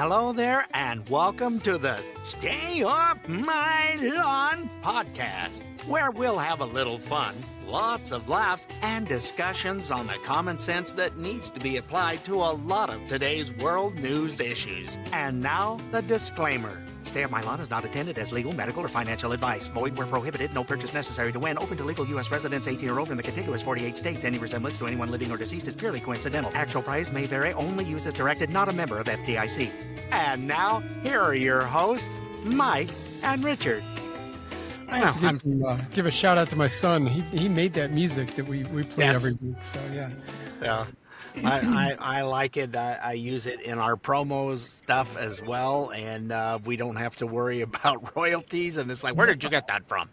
Hello there, and welcome to the Stay Off My Lawn podcast, where we'll have a little fun, lots of laughs, and discussions on the common sense that needs to be applied to a lot of today's world news issues. And now, the disclaimer. Stay Off My Lawn is not intended as legal, medical, or financial advice. Void where prohibited. No purchase necessary to win. Open to legal U.S. residents 18 or older in the contiguous 48 states. Any resemblance to anyone living or deceased is purely coincidental. Actual price may vary. Only use as directed. Not a member of FDIC. And now, here are your hosts, Mike and Richard. I have to give a shout out to my son. He made that music that we play every week. So Yeah. I like it. I use it in our promos stuff as well, and we don't have to worry about royalties. And it's like, where did you get that from?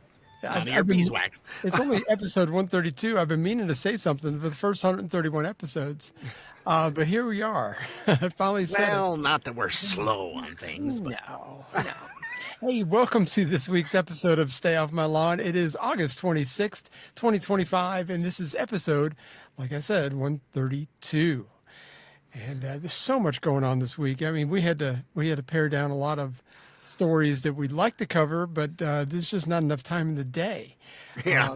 Your beeswax. It's only episode 132. I've been meaning to say something for the first 131 episodes, but here we are. I finally said it. Well, not that we're slow on things, but no. Hey, welcome to this week's episode of Stay Off My Lawn. It is August 26th, 2025, and this is episode, like I said, 132. And there's so much going on this week. I mean, we had to pare down a lot of stories that we'd like to cover, but there's just not enough time in the day. Yeah.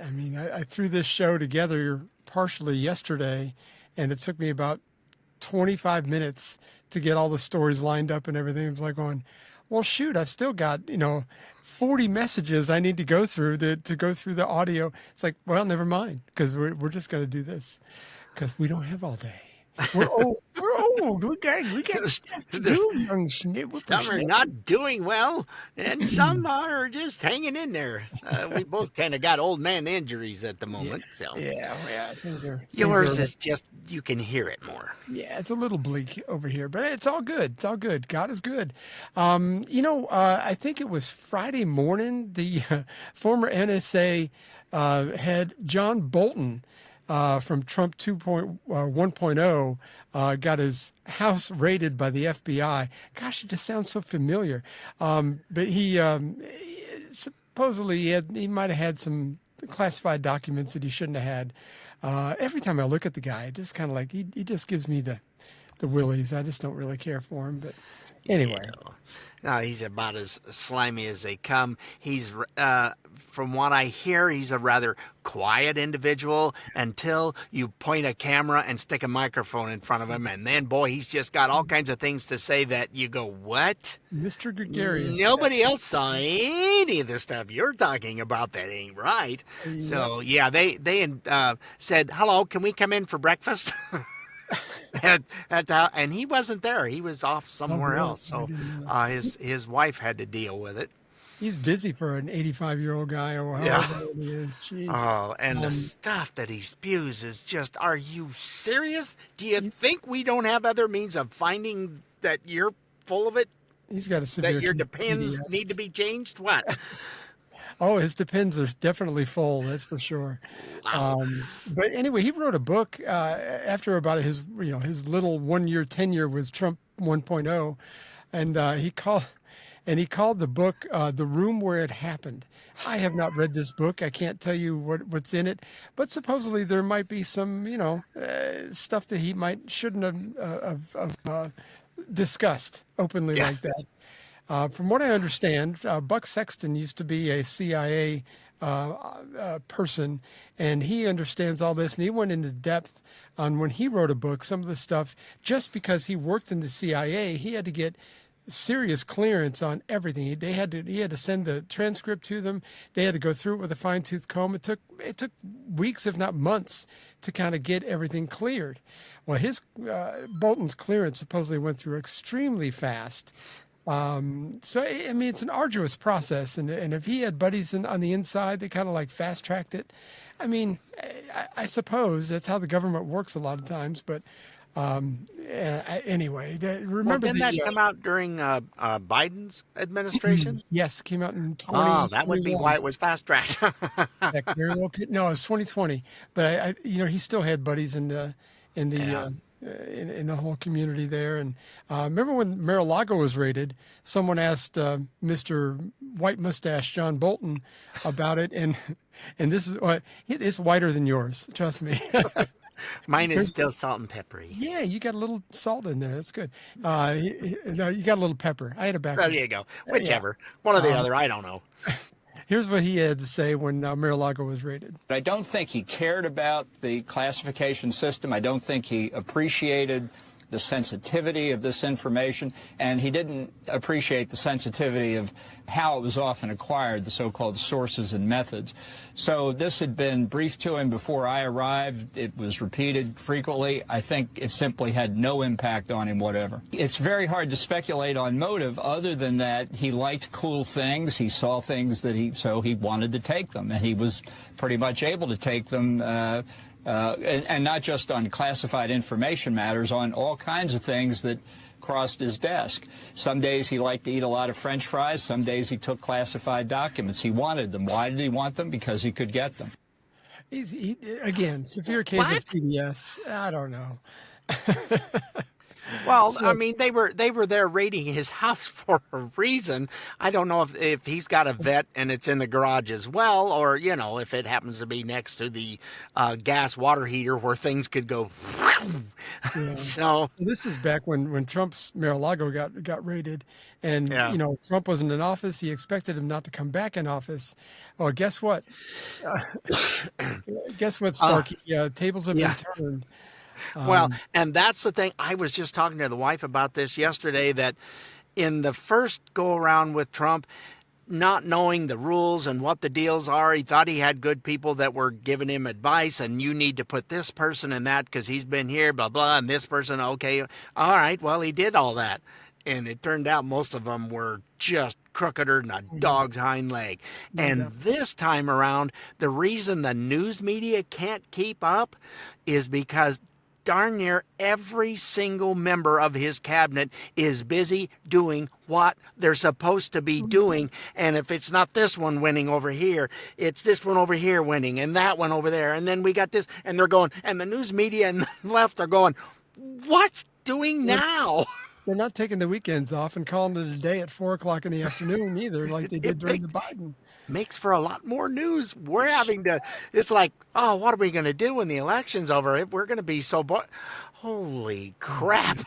I threw this show together partially yesterday, and it took me about 25 minutes to get all the stories lined up and everything. It was like going, well, shoot, I've still got, 40 messages I need to go through to go through the audio. It's like, well, never mind, because we're just going to do this because we don't have all day. We're old. We got stuff to do, young snip. Some are not doing well, and some are just hanging in there. We both kind of got old man injuries at the moment. Yeah. Yours is just, you can hear it more. Yeah, it's a little bleak over here, but it's all good. It's all good. God is good. I think it was Friday morning, the former NSA head JohnBolton from Trump 1.0 got his house raided by the FBI. Gosh, it just sounds so familiar. But he supposedly he might have had some classified documents that he shouldn't have had. Every time I look at the guy, it just kind of like he just gives me the willies. I just don't really care for him. But anyway. Yeah. No, he's about as slimy as they come. He's, from what I hear, he's a rather quiet individual until you point a camera and stick a microphone in front of him. And then, boy, he's just got all kinds of things to say that you go, what? Mr. Gregarious. Nobody else saw any of the stuff you're talking about. That ain't right. Yeah. So, yeah, they said, hello, can we come in for breakfast? And he wasn't there. He was off somewhere else. So his wife had to deal with it. He's busy for an 85-year-old guy or however old he is. Jeez. Oh, and the stuff that he spews is just, are you serious? Do you think we don't have other means of finding that you're full of it? He's got a severe that your Depends need to be changed? What? Oh, his Depends are definitely full. That's for sure. Wow. But anyway, he wrote a book after about his little 1 year tenure with Trump 1.0, and he called the book "The Room Where It Happened." I have not read this book. I can't tell you what's in it, but supposedly there might be some stuff that he shouldn't have discussed openly like that. From what I understand, Buck Sexton used to be a CIA person, and he understands all this, and he went into depth on when he wrote a book, some of the stuff, just because he worked in the CIA, he had to get serious clearance on everything. He had to send the transcript to them. They had to go through it with a fine-tooth comb. It took weeks, if not months, to kind of get everything cleared. Well, his Bolton's clearance supposedly went through extremely fast. So, I mean, it's an arduous process. And if he had buddies on the inside, they kind of like fast-tracked it. I mean, I suppose that's how the government works a lot of times. But anyway, remember didn't that come out during Biden's administration? Yes, it came out in 20. Oh, that would be why it was fast-tracked. No, it was 2020. But he still had buddies in the whole community there. And remember when Mar-a-Lago was raided, someone asked Mr. White Mustache JohnBolton about it, and this is it's whiter than yours, trust me. Mine is still salt and peppery. Yeah, you got a little salt in there. That's good. No, you got a little pepper. I had it There backwards. you go. Yeah. Whichever. One or the other. I don't know. Here's what he had to say when Mar-a-Lago was raided. I don't think he cared about the classification system. I don't think he appreciated the sensitivity of this information, and he didn't appreciate the sensitivity of how it was often acquired, the so-called sources and methods. So this had been briefed to him before I arrived. It was repeated frequently. I think it simply had no impact on him whatever. It's very hard to speculate on motive other than that he liked cool things. He saw things that so he wanted to take them, and he was pretty much able to take them and not just on classified information matters, on all kinds of things that crossed his desk. Some days he liked to eat a lot of French fries. Some days he took classified documents. He wanted them. Why did he want them? Because he could get them. Again, severe case of TDS. I don't know. Well, I mean, they were there raiding his house for a reason. I don't know if he's got a vet and it's in the garage as well, or, you know, if it happens to be next to the gas water heater where things could go. Yeah. So this is back when Trump's Mar-a-Lago got raided, and you know, Trump wasn't in office. He expected him not to come back in office. Well, guess what? Guess what, Sparky? Tables have been turned. Well, and that's the thing. I was just talking to the wife about this yesterday, that in the first go around with Trump, not knowing the rules and what the deals are, he thought he had good people that were giving him advice, and you need to put this person in that because he's been here, blah, blah, and this person, okay. All right, well, he did all that. And it turned out most of them were just crookeder than a dog's hind leg. And this time around, the reason the news media can't keep up is because darn near every single member of his cabinet is busy doing what they're supposed to be doing. And if it's not this one winning over here, it's this one over here winning, and that one over there. And then we got this, and they're going, and the news media and the left are going, what's doing now? They're not taking the weekends off and calling it a day at 4:00 in the afternoon either, like they did during the Biden. Makes for a lot more news. We're having to, it's like, oh, what are we going to do when the election's over? We're going to be so holy crap.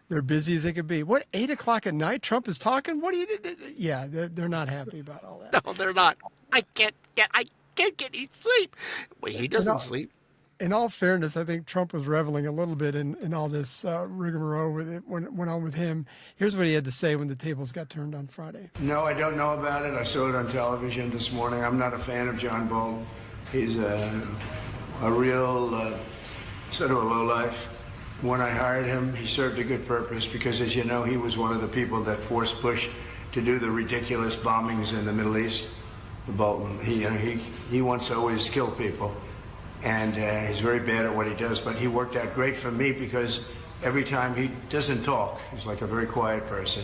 They're busy as they could be. What, 8:00 at night? Trump is talking? What do you do? Yeah, they're not happy about all that. No, they're not. I can't get any sleep. Well, he doesn't sleep. In all fairness, I think Trump was reveling a little bit in all this rigmarole with it when it went on with him. Here's what he had to say when the tables got turned on Friday. No, I don't know about it. I saw it on television this morning. I'm not a fan of JohnBolton. He's a real sort of a lowlife. When I hired him, he served a good purpose because, as you know, he was one of the people that forced Bush to do the ridiculous bombings in the Middle East. Bolton, he wants to always kill people. And he's very bad at what he does, but he worked out great for me because every time he doesn't talk, he's like a very quiet person,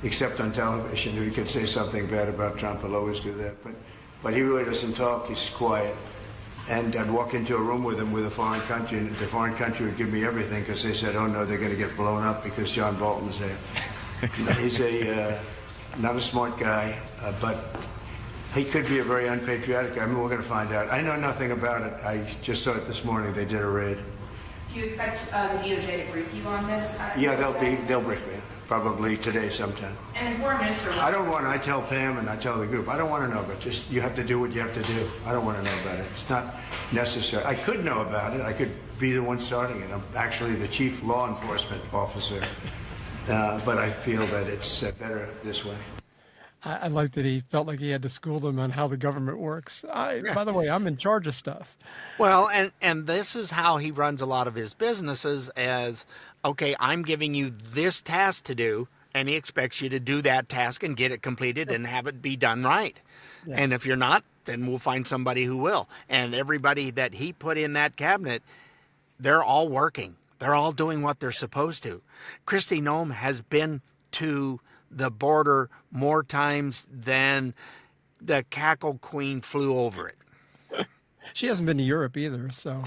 except on television. If he could say something bad about Trump, he'll always do that. But he really doesn't talk, he's quiet. And I'd walk into a room with him with a foreign country, and the foreign country would give me everything because they said, oh no, they're going to get blown up because JohnBolton's there. He's not a smart guy, but he could be a very unpatriotic guy. I mean, we're going to find out. I know nothing about it. I just saw it this morning. They did a raid. Do you expect the DOJ to brief you on this? Yeah, they'll brief me probably today sometime. And the foreign minister. I tell Pam and I tell the group. I don't want to know, but just you have to do what you have to do. I don't want to know about it. It's not necessary. I could know about it. I could be the one starting it. I'm actually the chief law enforcement officer, but I feel that it's better this way. I like that he felt like he had to school them on how the government works. By the way, I'm in charge of stuff. Well, and this is how he runs a lot of his businesses as, okay, I'm giving you this task to do, and he expects you to do that task and get it completed and have it be done right. Yeah. And if you're not, then we'll find somebody who will. And everybody that he put in that cabinet, they're all working. They're all doing what they're supposed to. Kristi Noem has been to the border more times than the cackle queen flew over it. She hasn't been to Europe either, so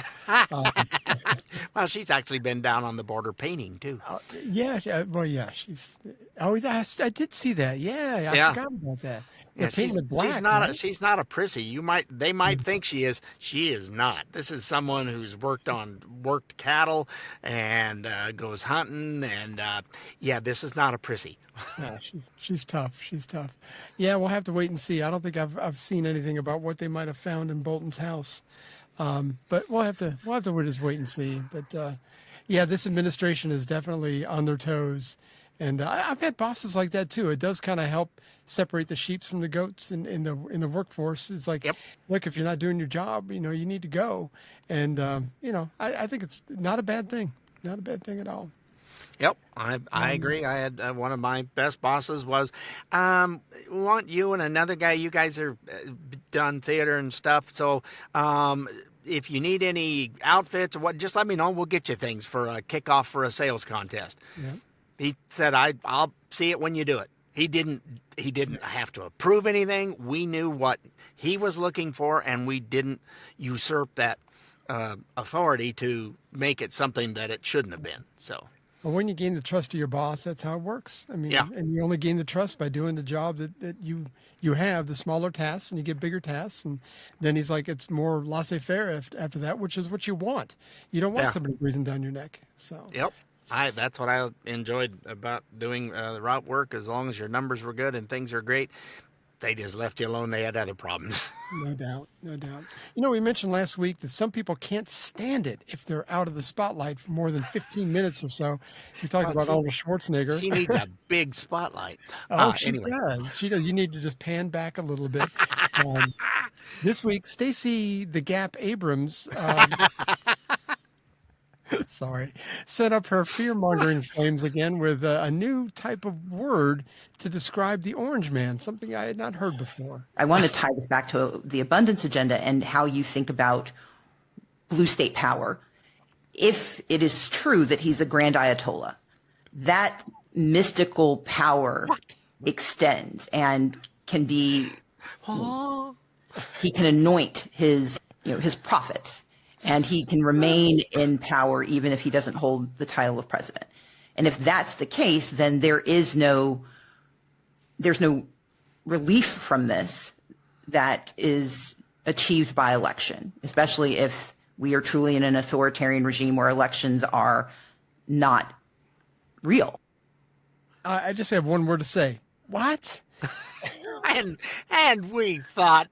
Well, she's actually been down on the border painting too. Well, yeah, she's. Oh, yes, I did see that. Yeah, I Yeah. forgot about that. Yeah, They're painting it black. she's not a prissy. They might think she is. She is not. This is someone who's worked cattle and goes hunting, and this is not a prissy. Yeah, she's tough. She's tough. Yeah, we'll have to wait and see. I don't think I've seen anything about what they might have found in Bolton's house, but we'll have to just wait and see. But this administration is definitely on their toes. And I've had bosses like that too. It does kind of help separate the sheep from the goats in the workforce. It's like, look, if you're not doing your job, you need to go. And I think it's not a bad thing. Not a bad thing at all. Yep, I agree. I had one of my best bosses was, want you and another guy. You guys are done theater and stuff, so if you need any outfits or what, just let me know. We'll get you things for a kickoff for a sales contest. Yeah. He said, I'll see it when you do it. He didn't have to approve anything. We knew what he was looking for, and we didn't usurp that authority to make it something that it shouldn't have been. So. Well, when you gain the trust of your boss, that's how it works. I mean, and you only gain the trust by doing the job that you have, the smaller tasks, and you get bigger tasks. And then he's like, it's more laissez-faire after that, which is what you want. You don't want somebody breathing down your neck. So. Yep. That's what I enjoyed about doing the route work. As long as your numbers were good and things are great, they just left you alone. They had other problems. No doubt. We mentioned last week that some people can't stand it if they're out of the spotlight for more than 15 minutes or so. We talked about Arnold Schwarzenegger. She needs a big spotlight. Anyway. She does. You need to just pan back a little bit. This week, Stacey the Gap Abrams set up her fear-mongering flames again with a new type of word to describe the orange man, something I had not heard before. I want to tie this back to the abundance agenda and how you think about blue state power. If it is true that he's a grand Ayatollah, that mystical power extends and can be, he can anoint his prophets. And he can remain in power even if he doesn't hold the title of president. And if that's the case, then there's no relief from this that is achieved by election, especially if we are truly in an authoritarian regime where elections are not real. I just have one word to say. What? and we thought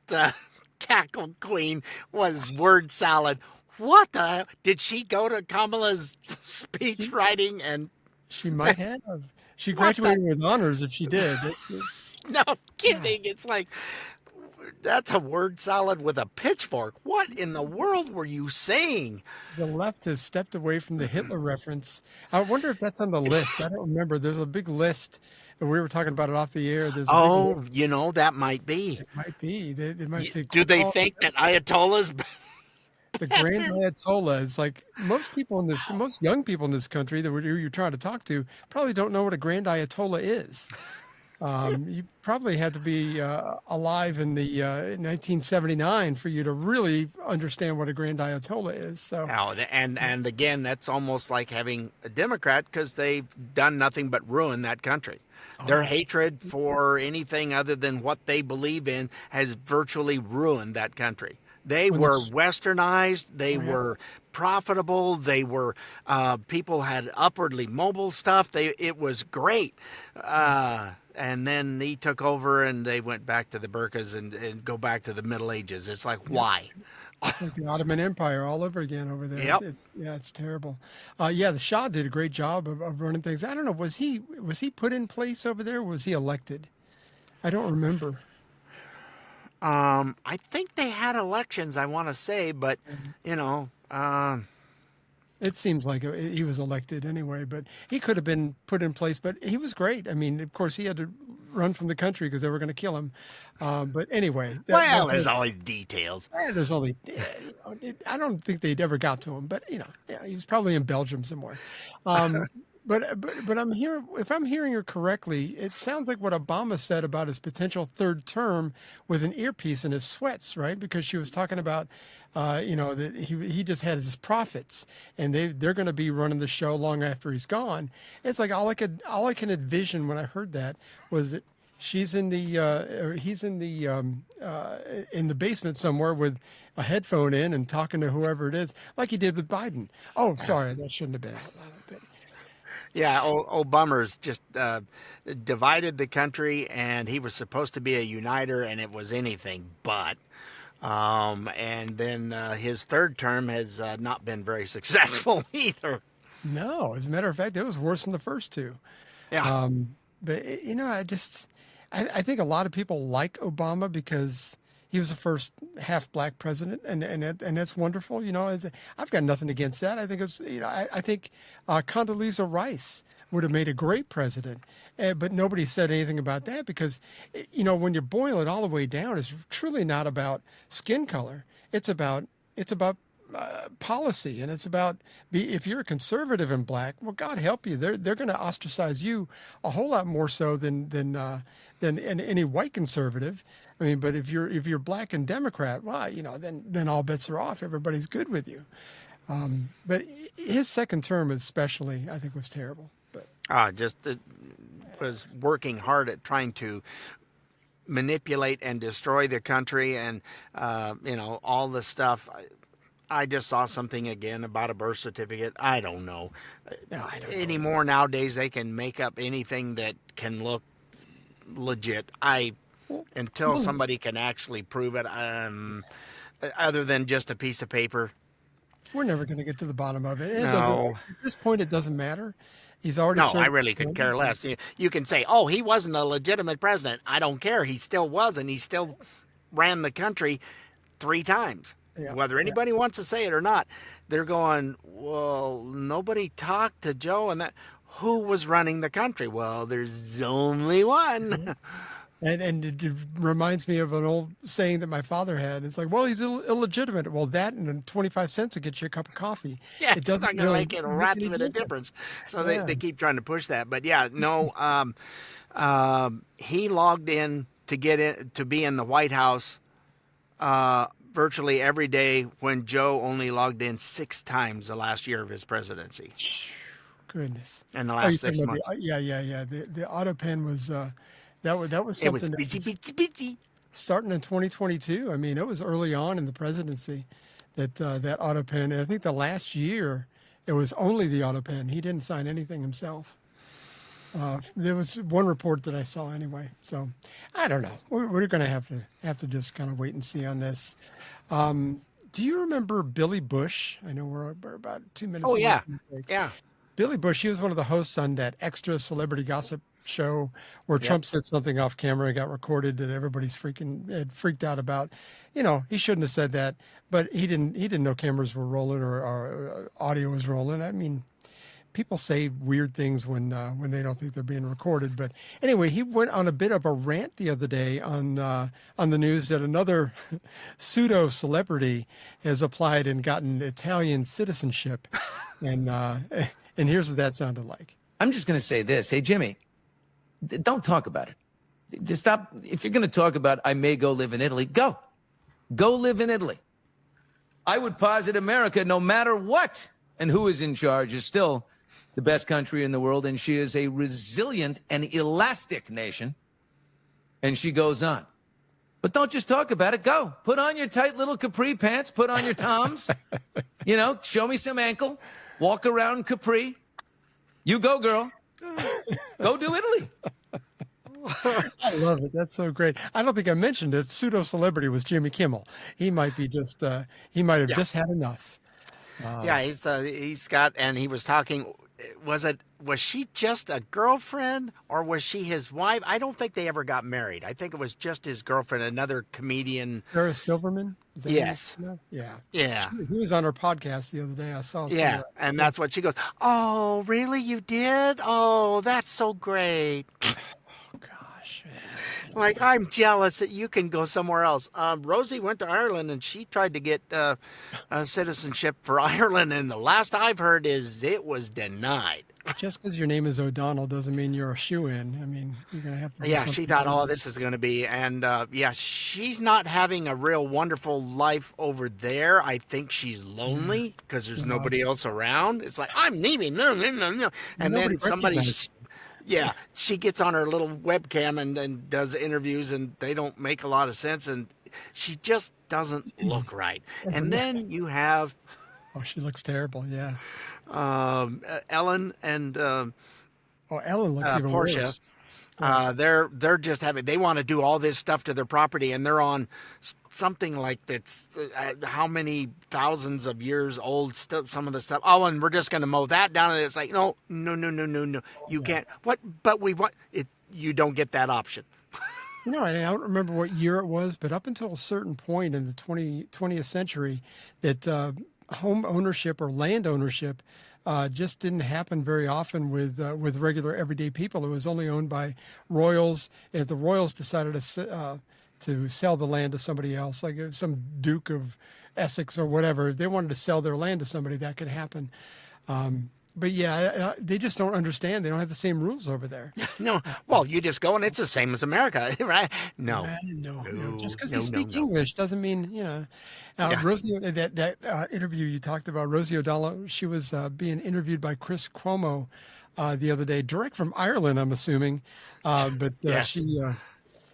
Cackle Queen was word salad. What the? Did she go to Kamala's speech writing? And she might have. She graduated with honors if she did. No kidding. It's like, that's a word salad with a pitchfork. What in the world were you saying? The left has stepped away from the Hitler reference. I wonder if that's on the list. I don't remember. There's a big list. We were talking about it off the air. That might be. It might be. They might say. Do they think that Ayatollah's? The grand Ayatollah is like most young people in this country that you're trying to talk to probably don't know what a grand Ayatollah is. You probably had to be alive in the 1979 for you to really understand what a grand Ayatollah is. So, and again, that's almost like having a Democrat because they've done nothing but ruin that country. Their hatred for anything other than what they believe in has virtually ruined that country. They were westernized. They were profitable. They were people had upwardly mobile stuff. It was great. And then he took over, and they went back to the burqas and go back to the Middle Ages. It's like, why? It's like the Ottoman Empire all over again over there. Yep. It's terrible. The Shah did a great job of running things. I don't know, was he put in place over there, or was he elected? I don't remember. I think they had elections, I want to say, but, it seems like he was elected anyway, but he could have been put in place, but he was great. I mean, of course, he had to run from the country because they were going to kill him. But anyway. There's always details. There's only, I don't think they'd ever got to him, but, he was probably in Belgium somewhere. But I'm here. If I'm hearing her correctly, it sounds like what Obama said about his potential third term with an earpiece in his sweats, right? Because she was talking about, that he just had his profits, and they're going to be running the show long after he's gone. It's like all I can envision when I heard that was that she's in the or he's in the basement somewhere with a headphone in and talking to whoever it is, like he did with Biden. Oh, sorry, that shouldn't have been out loud. Yeah, Obama's just divided the country, and he was supposed to be a uniter, and it was anything but. And then his third term has not been very successful either. No, as a matter of fact, it was worse than the first two. Yeah. But I think a lot of people like Obama because he was the first half black president, and that's wonderful. I've got nothing against that. I think I think Condoleezza Rice would have made a great president, but nobody said anything about that because, when you boil it all the way down, it's truly not about skin color. It's about policy, and it's about if you're a conservative and black, well, God help you, they're going to ostracize you a whole lot more so than any white conservative. I mean, but if you're black and Democrat, well, then all bets are off. Everybody's good with you. But his second term, especially, I think was terrible. But was working hard at trying to manipulate and destroy the country, and all the stuff. I just saw something again about a birth certificate. I don't know. No, I don't anymore. Nowadays, they can make up anything that can look legit. Until somebody can actually prove it, other than just a piece of paper. We're never going to get to the bottom of it. No. At this point, it doesn't matter. He's already. No, I really could care less. You can say, "Oh, he wasn't a legitimate president." I don't care. He still was, and he still ran the country 3 times. Yeah, whether anybody wants to say it or not, they're going, well, nobody talked to Joe, and that who was running the country? Well, there's only one. And it reminds me of an old saying that my father had. It's like, well, he's illegitimate. Well, that and 25 cents will get you a cup of coffee. Yeah, it doesn't not going to make it a rat's bit of difference. So they keep trying to push that. But yeah, no, he logged in to be in the White House virtually every day when Joe only logged in 6 times the last year of his presidency. Goodness. In the last 6 months. Yeah. The auto pen was... That was something. It was busy. Starting in 2022. I mean, it was early on in the presidency that auto pen. And I think the last year it was only the auto pen. He didn't sign anything himself. There was one report that I saw anyway. So I don't know. We're going to have to just kind of wait and see on this. Do you remember Billy Bush? I know we're about 2 minutes. Oh yeah, yeah. Billy Bush. He was one of the hosts on that extra celebrity gossip show where Trump said something off camera and got recorded that everybody's freaked out about. He shouldn't have said that, but he didn't know cameras were rolling or audio was rolling. I mean, people say weird things when they don't think they're being recorded. But anyway, he went on a bit of a rant the other day on the news that another pseudo celebrity has applied and gotten Italian citizenship, and here's what that sounded like. I'm just going to say this. Hey, Jimmy, don't talk about it. Just stop. If you're going to talk about, I may go live in Italy, go live in Italy. I would posit America, no matter what and who is in charge, is still the best country in the world. And she is a resilient and elastic nation. And she goes on. But don't just talk about it. Go. Put on your tight little capri pants. Put on your Toms. Show me some ankle. Walk around capri. You go, girl. Go do Italy. I love it. That's so great. I don't think I mentioned it. Pseudo celebrity was Jimmy Kimmel. He might be just. He might have just had enough. Yeah, he's got, and he was talking. Was she just a girlfriend or was she his wife? I don't think they ever got married. I think it was just his girlfriend, another comedian. Sarah Silverman? Yes. Yeah. He was on her podcast the other day. I saw. Yeah, and that's what she goes, oh, really? You did? Oh, that's so great. Oh, gosh. Like, I'm jealous that you can go somewhere else. Rosie went to Ireland and she tried to get citizenship for Ireland, and the last I've heard is it was denied. Just because your name is O'Donnell doesn't mean you're a shoo-in. I mean, you're going to have to do Yeah, something she thought, different. this is going to be, and yeah, she's not having a real wonderful life over there. I think she's lonely because there's nobody else around. It's like, I'm leaving, no. And Nobody then somebody, recognizes. yeah, she gets on her little webcam and does interviews, and they don't make a lot of sense, and she just doesn't look right. And then you have Oh, she looks terrible, yeah. Ellen and Ellen looks even Portia. worse. They're just they want to do all this stuff to their property, and they're on something like that's how many thousands of years old stuff, some of the stuff. Oh, and we're just going to mow that down. And it's like, no. You can't. What? But we want it. You don't get that option. No, I don't remember what year it was, but up until a certain point in the 20th century, that home ownership or land ownership just didn't happen very often with regular everyday people. It was only owned by royals. If the royals decided to sell the land to somebody else, like some Duke of Essex or whatever, if they wanted to sell their land to somebody, that could happen. But yeah, they just don't understand. They don't have the same rules over there. No. Well, you just go and it's the same as America, right? No. Just because they speak English doesn't mean, Rosie, that interview you talked about, Rosie O'Donnell, she was being interviewed by Chris Cuomo the other day, direct from Ireland, I'm assuming. But Yes.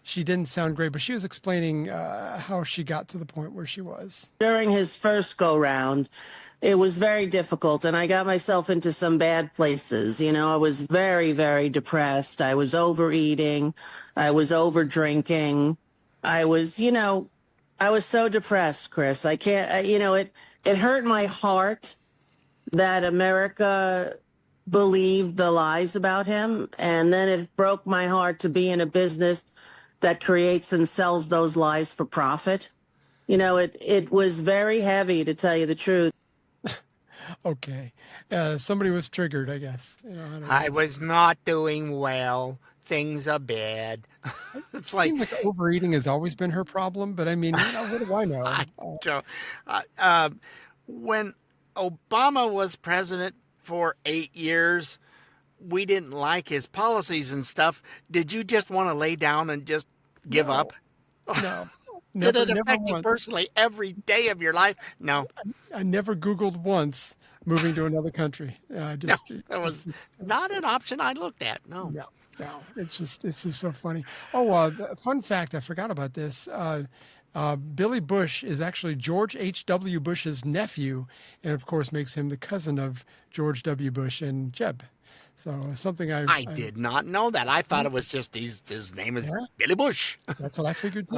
she didn't sound great, but she was explaining how she got to the point where she was. During his first go-round, it was very difficult, and I got myself into some bad places. I was very, very depressed. I was overeating. I was over-drinking. I was so depressed, Chris. I can't, it hurt my heart that America believed the lies about him, and then it broke my heart to be in a business that creates and sells those lies for profit. It was very heavy, to tell you the truth. Okay. Somebody was triggered, I guess. I was not doing well. Things are bad. It's It like, seems like overeating has always been her problem, but I mean, what do I know? when Obama was president for 8 years, we didn't like his policies and stuff. Did you just want to lay down and just give up? No. Did it Never affect you once. personally every day of your life? No. I never Googled once moving to another country. No, that was not an option I looked at. No. No, it's just so funny. Oh, fun fact, I forgot about this. Billy Bush is actually George H.W. Bush's nephew, and of course makes him the cousin of George W. Bush and Jeb. So something I did not know that. I thought it was just his name is Billy Bush. That's what I figured too.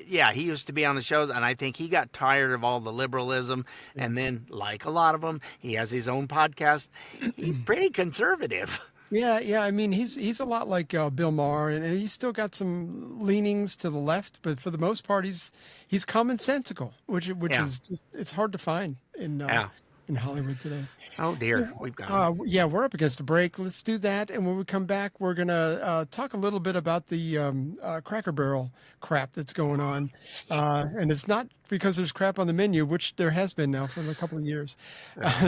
Yeah, he used to be on the shows, and I think he got tired of all the liberalism. And then, like a lot of them, he has his own podcast. He's pretty conservative. Yeah. I mean, he's a lot like Bill Maher, and he's still got some leanings to the left, but for the most part, he's commonsensical, which is just, it's hard to find in Hollywood today. Oh dear, we've got. We're up against a break. Let's do that, and when we come back, we're gonna talk a little bit about the Cracker Barrel crap that's going on, and it's not because there's crap on the menu, which there has been now for a couple of years.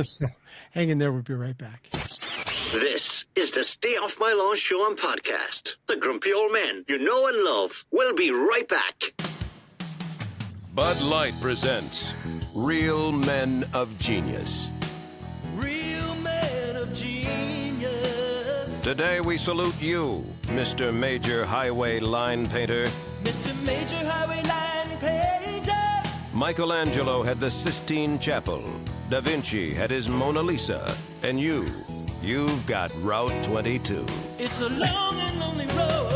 So hang in there. We'll be right back. This is the Stay Off My Lawn show and podcast. The grumpy old men you know and love. We'll be right back. Bud Light presents Real Men of Genius. Real men of genius. Today we salute you, Mr. Major Highway Line Painter. Mr. Major Highway Line Painter. Michelangelo had the Sistine Chapel. Da Vinci had his Mona Lisa. And you've got Route 22. It's a long and lonely road.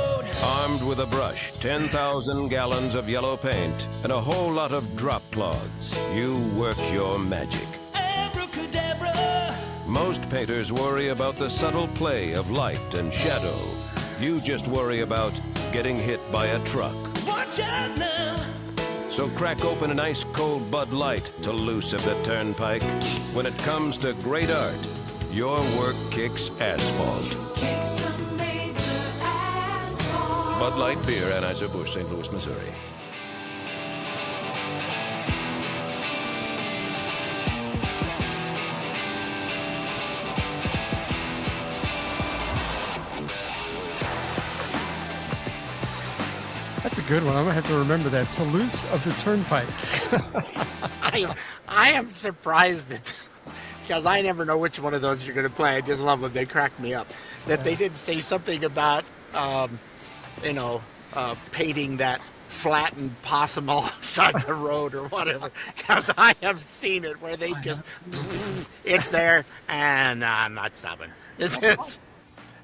Armed with a brush, 10,000 gallons of yellow paint, and a whole lot of drop cloths, you work your magic. Abracadabra. Most painters worry about the subtle play of light and shadow. You just worry about getting hit by a truck. Watch out now. So crack open an ice-cold Bud Light to loosen the turnpike. When it comes to great art, your work kicks asphalt. Kick some major asphalt. Bud Light Beer, Anheuser-Busch, St. Louis, Missouri. That's a good one. I'm going to have to remember that. Toulouse of the Turnpike. I am surprised that, because I never know which one of those you're going to play. I just love them. They crack me up. That they didn't say something about, painting that flattened possum alongside the road or whatever. Because I have seen it where they just, it's there, and I'm not stopping. It's just...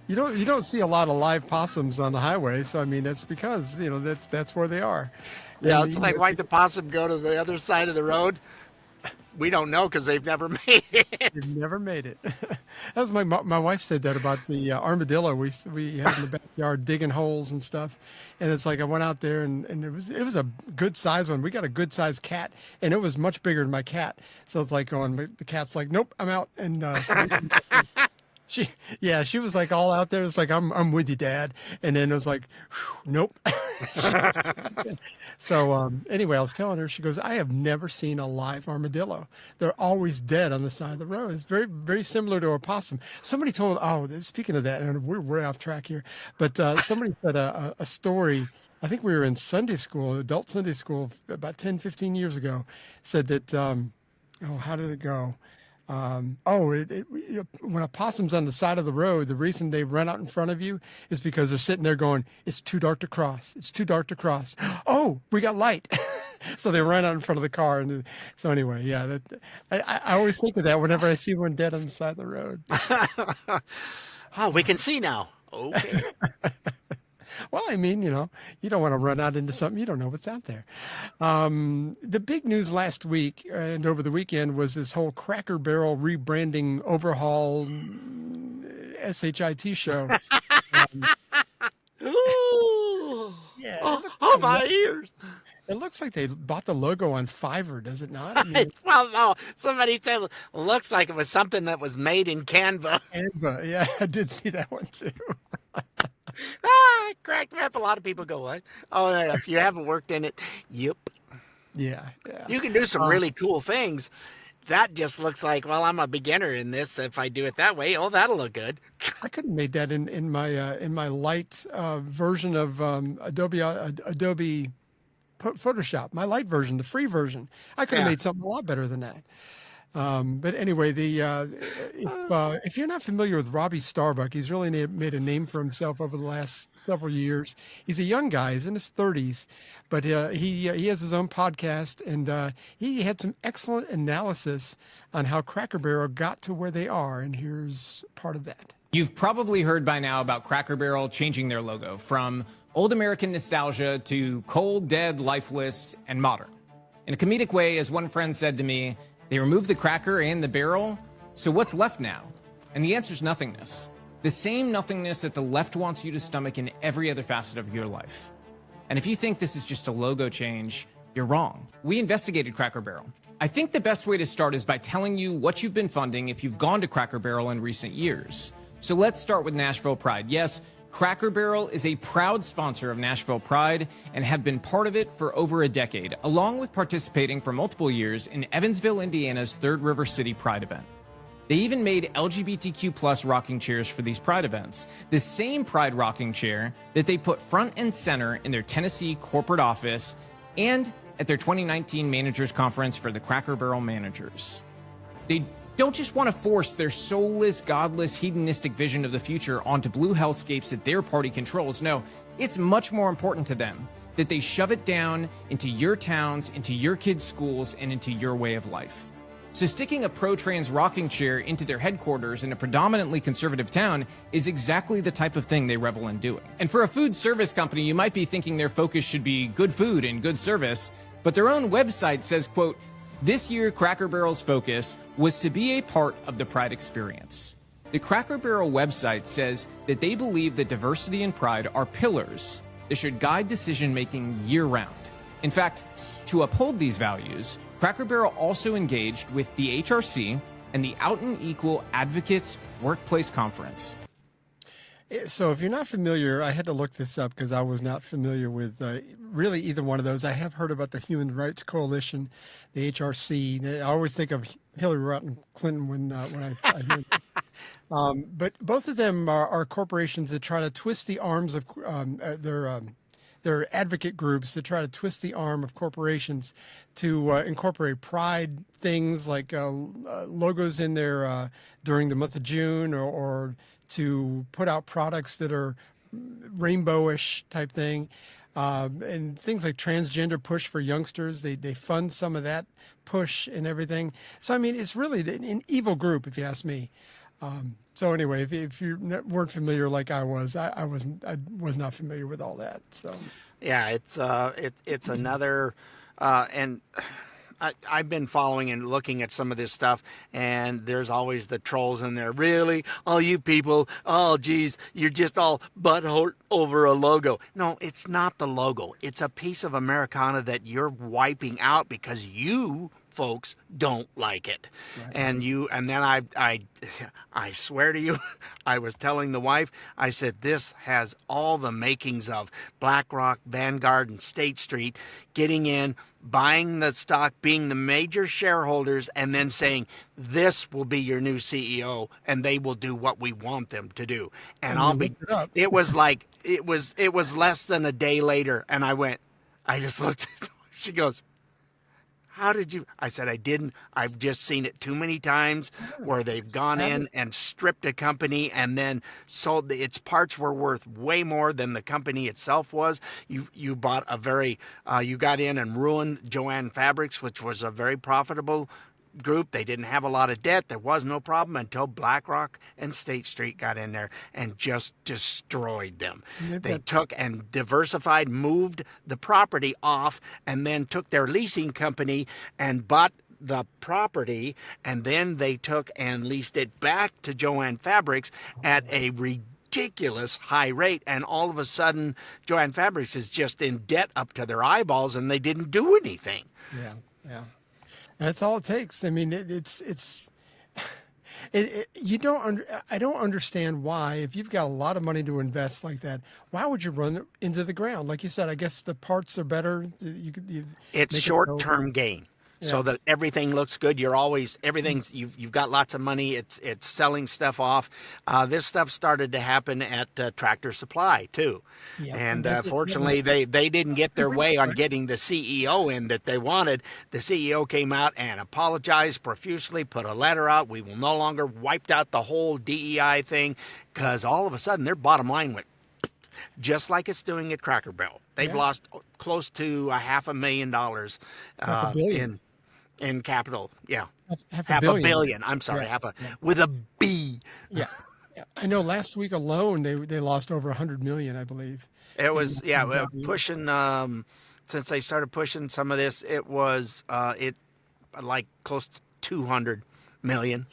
You don't see a lot of live possums on the highway, so I mean that's because that's where they are. Yeah, And, it's like why'd the possum go to the other side of the road? We don't know because they've never made it. They've never made it. That was my wife said that about the armadillo we had in the backyard digging holes and stuff, and it's like I went out there and it was a good size one. We got a good sized cat, and it was much bigger than my cat. So it's like the cat's like, nope, I'm out, and She was like all out there. It's like, I'm with you, Dad. And then it was like, nope. So anyway, I was telling her, she goes, I have never seen a live armadillo. They're always dead on the side of the road. It's very, very similar to a possum. Somebody told, speaking of that, and we're way off track here, but somebody said a story. I think we were in Sunday school, adult Sunday school, about 10, 15 years ago, said that, how did it go? When a possum's on the side of the road, the reason they run out in front of you is because they're sitting there going, it's too dark to cross. It's too dark to cross. Oh, we got light. So they run out in front of the car. And so anyway, yeah, I always think of that whenever I see one dead on the side of the road. Oh, we can see now. Okay. Well, I mean, you don't want to run out into something. You don't know what's out there. The big news last week and over the weekend was this whole Cracker Barrel rebranding overhaul SHIT show. Ooh. Yeah. Oh, my ears. It looks like they bought the logo on Fiverr, does it not? I mean, well, no. Somebody said it looks like it was something that was made in Canva. Canva, yeah, I did see that one too. It cracked me up. A lot of people go, what? Oh, if you haven't worked in it, yep. Yeah. You can do some really cool things. That just looks like, well, I'm a beginner in this. If I do it that way, that'll look good. I could have made that in my light version of Adobe Photoshop, my light version, the free version. I could have made something a lot better than that. But anyway, if you're not familiar with Robbie Starbuck, he's really made a name for himself over the last several years. He's a young guy. He's in his 30s, but he has his own podcast, and he had some excellent analysis on how Cracker Barrel got to where they are, and here's part of that. You've probably heard by now about Cracker Barrel changing their logo from old American nostalgia to cold, dead, lifeless, and modern. In a comedic way, as one friend said to me, they removed the cracker and the barrel, so what's left now? And the answer's nothingness. The same nothingness that the left wants you to stomach in every other facet of your life. And if you think this is just a logo change, you're wrong. We investigated Cracker Barrel. I think the best way to start is by telling you what you've been funding if you've gone to Cracker Barrel in recent years. So let's start with Nashville Pride. Yes, Cracker Barrel is a proud sponsor of Nashville Pride and have been part of it for over a decade, along with participating for multiple years in Evansville, Indiana's Third River City Pride event. They even made LGBTQ+ rocking chairs for these Pride events, the same Pride rocking chair that they put front and center in their Tennessee corporate office and at their 2019 Managers Conference for the Cracker Barrel managers. They don't just want to force their soulless, godless, hedonistic vision of the future onto blue hellscapes that their party controls. No, it's much more important to them that they shove it down into your towns, into your kids' schools, and into your way of life. So sticking a pro-trans rocking chair into their headquarters in a predominantly conservative town is exactly the type of thing they revel in doing. And for a food service company, you might be thinking their focus should be good food and good service, but their own website says, quote, this year, Cracker Barrel's focus was to be a part of the Pride experience. The Cracker Barrel website says that they believe that diversity and pride are pillars that should guide decision-making year-round. In fact, to uphold these values, Cracker Barrel also engaged with the HRC and the Out and Equal Advocates Workplace Conference. So if you're not familiar, I had to look this up because I was not familiar with really either one of those. I have heard about the Human Rights Coalition, the HRC. I always think of Hillary Clinton when I hear but both of them are corporations that try to twist the arms of their advocate groups that try to twist the arm of corporations to incorporate pride things like logos in there during the month of June or to put out products that are rainbowish type thing. And things like transgender push for youngsters, they fund some of that push and everything. So, I mean, it's really an evil group, if you ask me. So anyway, if you weren't familiar like I was not familiar with all that. So yeah, it's another, and I've been following and looking at some of this stuff, and there's always the trolls in there. Really, all you people, oh geez, you're just all butthurt over a logo. No, it's not the logo. It's a piece of Americana that you're wiping out because you folks don't like it. Right. And then I swear to you, I was telling the wife, I said, this has all the makings of BlackRock, Vanguard, and State Street getting in, buying the stock, being the major shareholders, and then saying, this will be your new CEO, and they will do what we want them to do. And it was like, it was less than a day later, and I just looked at her. She goes, how did you? I said, I didn't. I've just seen it too many times where they've gone in and stripped a company and then sold its parts were worth way more than the company itself was. You bought you got in and ruined Joanne Fabrics, which was a very profitable group. They didn't have a lot of debt. There was no problem until BlackRock and State Street got in there and just destroyed them. They took and diversified, moved the property off, and then took their leasing company and bought the property, and then they took and leased it back to Joanne Fabrics at a ridiculous high rate, and all of a sudden Joanne Fabrics is just in debt up to their eyeballs, and they didn't do anything. Yeah. That's all it takes. I mean, I don't understand why, if you've got a lot of money to invest like that, why would you run it into the ground? Like you said, I guess the parts are better. It's short-term gain. So that everything looks good. You've got lots of money. It's selling stuff off. This stuff started to happen at Tractor Supply too. Yeah. And fortunately they didn't get their way on getting the CEO in that they wanted. The CEO came out and apologized profusely, put a letter out. We will no longer wiped out the whole DEI thing because all of a sudden their bottom line went just like it's doing at Cracker Barrel. They've lost close to $500,000 in capital. Yeah. Half a billion. I'm sorry. With a B. Yeah. I know last week alone, they lost over 100 million, I believe. It was, pushing, since they started pushing some of this, it was, like close to 200 million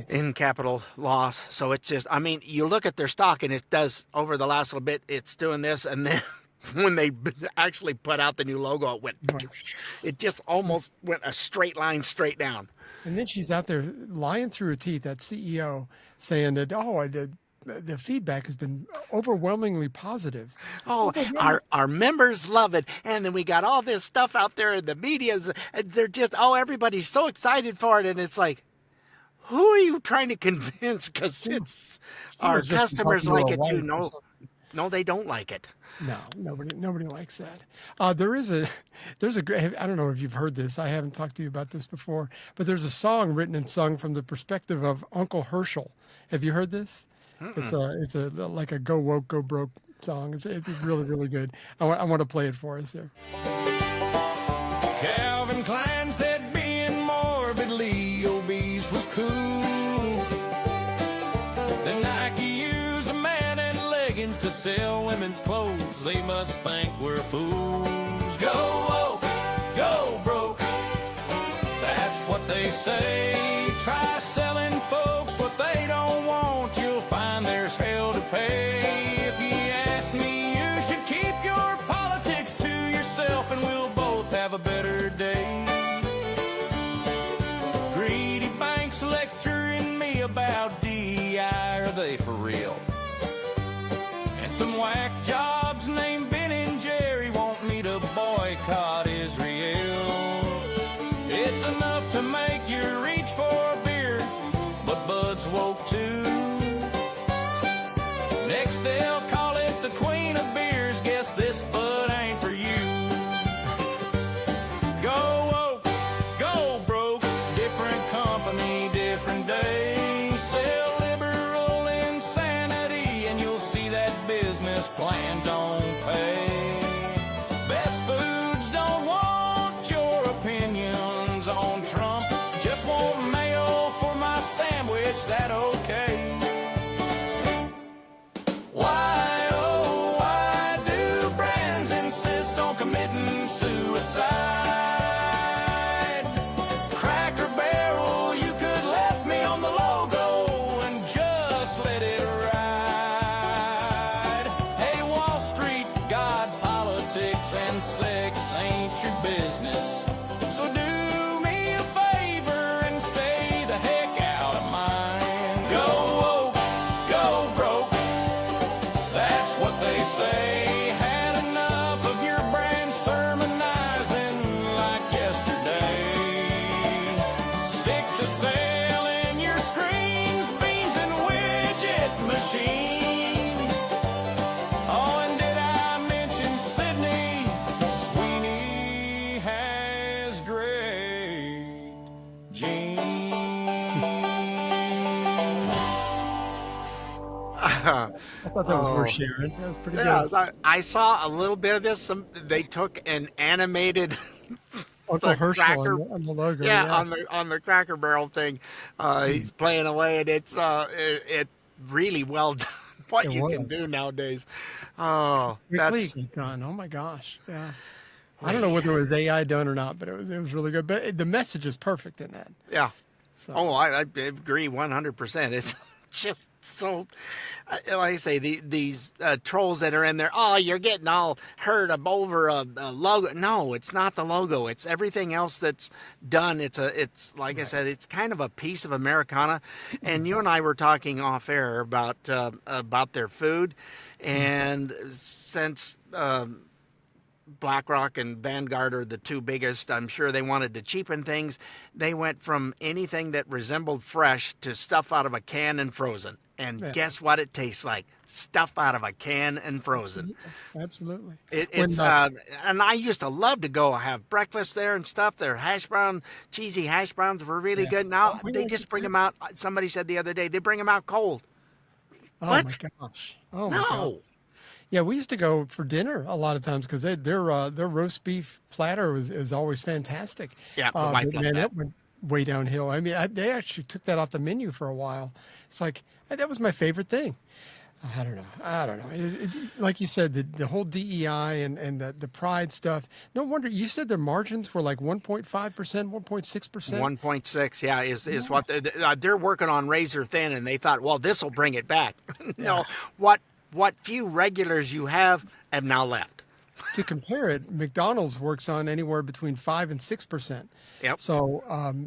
in capital loss. So it's just, I mean, you look at their stock and it does over the last little bit, it's doing this. And then when they actually put out the new logo, it just almost went a straight line straight down. And then she's out there lying through her teeth, that CEO, saying that, the feedback has been overwhelmingly positive. Our members love it. And then we got all this stuff out there in the media. They're just, everybody's so excited for it. And it's like, who are you trying to convince? Because our customers like it too. No, they don't like it. No, nobody likes that. There's a great, I don't know if you've heard this. I haven't talked to you about this before, but there's a song written and sung from the perspective of Uncle Herschel. Have you heard this? It's a like a go woke, go broke song. It's really, really good. I want to play it for us here. Calvin Klein said being morbidly obese was cool. Then Nike used a man in leggings to sell women's clothes. They must think we're fools. Go woke, go broke. That's what they say. Try selling folks what they don't want. You'll find there's hell to pay. If you ask me, you should keep your politics to yourself and we'll both have a better day. Greedy banks lecturing me about DEI. Are they for real? Some whack jobs named Ben and Jerry want me to boycott Israel. It's enough to make you reach for a beer, but Bud's woke too. Next they'll call it the Queen of Beers. Guess this Bud ain't for you. Go woke, go broke, different company, different day. Sell liberal insanity and you'll see that business plan don't pay. Best Foods don't want your opinions on Trump. Just want mayo for my sandwich, that okay. Why, oh, why do brands insist on committing suicide? Cracker Barrel, you could left me on the logo and just let it ride. Hey, Wall Street, God, politics, and sex ain't your business. So do me a favor and stay the heck out of mine. Go woke, go broke. That's what they say. Had enough of your brand sermonizing like yesterday. Stick to selling your screens, beans, and widget machines. Oh, and did I mention Sydney? Sweeney has great genes. I thought that was worth sharing. That was pretty good. I saw a little bit of this. They took an animated Uncle the Herschel Cracker- on the logo. on the Cracker Barrel thing. He's playing away, and it's it really well done. What It you can was. do nowadays. Oh, Quickly that's done. Oh my gosh. Yeah. I don't know whether it was AI done or not, but it was really good. But the message is perfect in that. yeah. So. Oh, I agree 100%. It's just so, like I say, these trolls that are in there. Oh, you're getting all hurt over a logo. No, it's not the logo. It's everything else that's done. It's like I said, it's kind of a piece of Americana. And you and I were talking off air about their food, and since BlackRock and Vanguard are the two biggest, I'm sure they wanted to cheapen things. They went from anything that resembled fresh to stuff out of a can and frozen. And guess what it tastes like? Stuff out of a can and frozen. Absolutely. It's and I used to love to go have breakfast there and stuff. Their cheesy hash browns were really good. Now they just bring them out. Somebody said the other day, they bring them out cold. Oh What? my gosh. Oh my No. gosh. Yeah, we used to go for dinner a lot of times because their roast beef platter is always fantastic. Yeah, my wife but loved man, that. that went way downhill. I mean, they actually took that off the menu for a while. It's like that was my favorite thing. I don't know. Like you said, the whole DEI and the pride stuff. No wonder you said their margins were like 1.5%, 1.6%. 1.6, yeah, is what they're working on razor thin, and they thought, well, this will bring it back. No, what few regulars you have now left. To compare it, McDonald's works on anywhere between 5 and 6%. Yep. So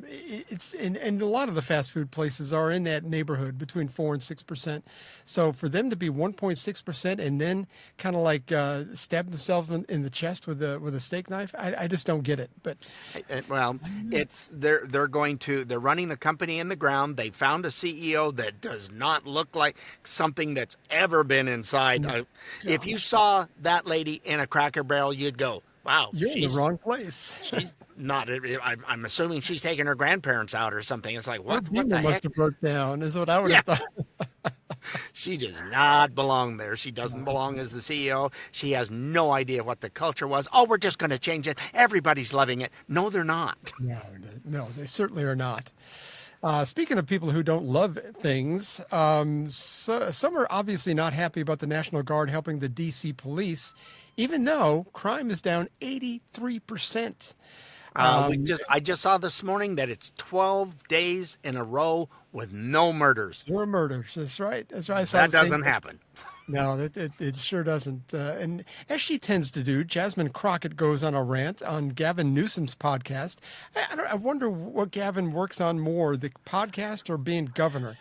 it's and a lot of the fast food places are in that neighborhood between 4 and 6%. So for them to be 1.6% and then kind of like stab themselves in the chest with a steak knife, I just don't get it. But Well, they're running the company in the ground. They found a CEO that does not look like something that's ever been inside. If you saw that lady in a Cracker Barrel, you'd go, wow, you're in the wrong place. She's not. I'm assuming she's taking her grandparents out or something. It's like, what the heck? Must have broke down, is what I would have thought. She does not belong there. She doesn't belong as the CEO. She has no idea what the culture was. Oh, we're just going to change it. Everybody's loving it. No, they're not. No, they certainly are not. Speaking of people who don't love things, some are obviously not happy about the National Guard helping the D.C. police, even though crime is down 83%. I just saw this morning that it's 12 days in a row with no murders. No murders. That's right. That doesn't happen. No, it sure doesn't. And as she tends to do, Jasmine Crockett goes on a rant on Gavin Newsom's podcast. I wonder what Gavin works on more, the podcast or being governor.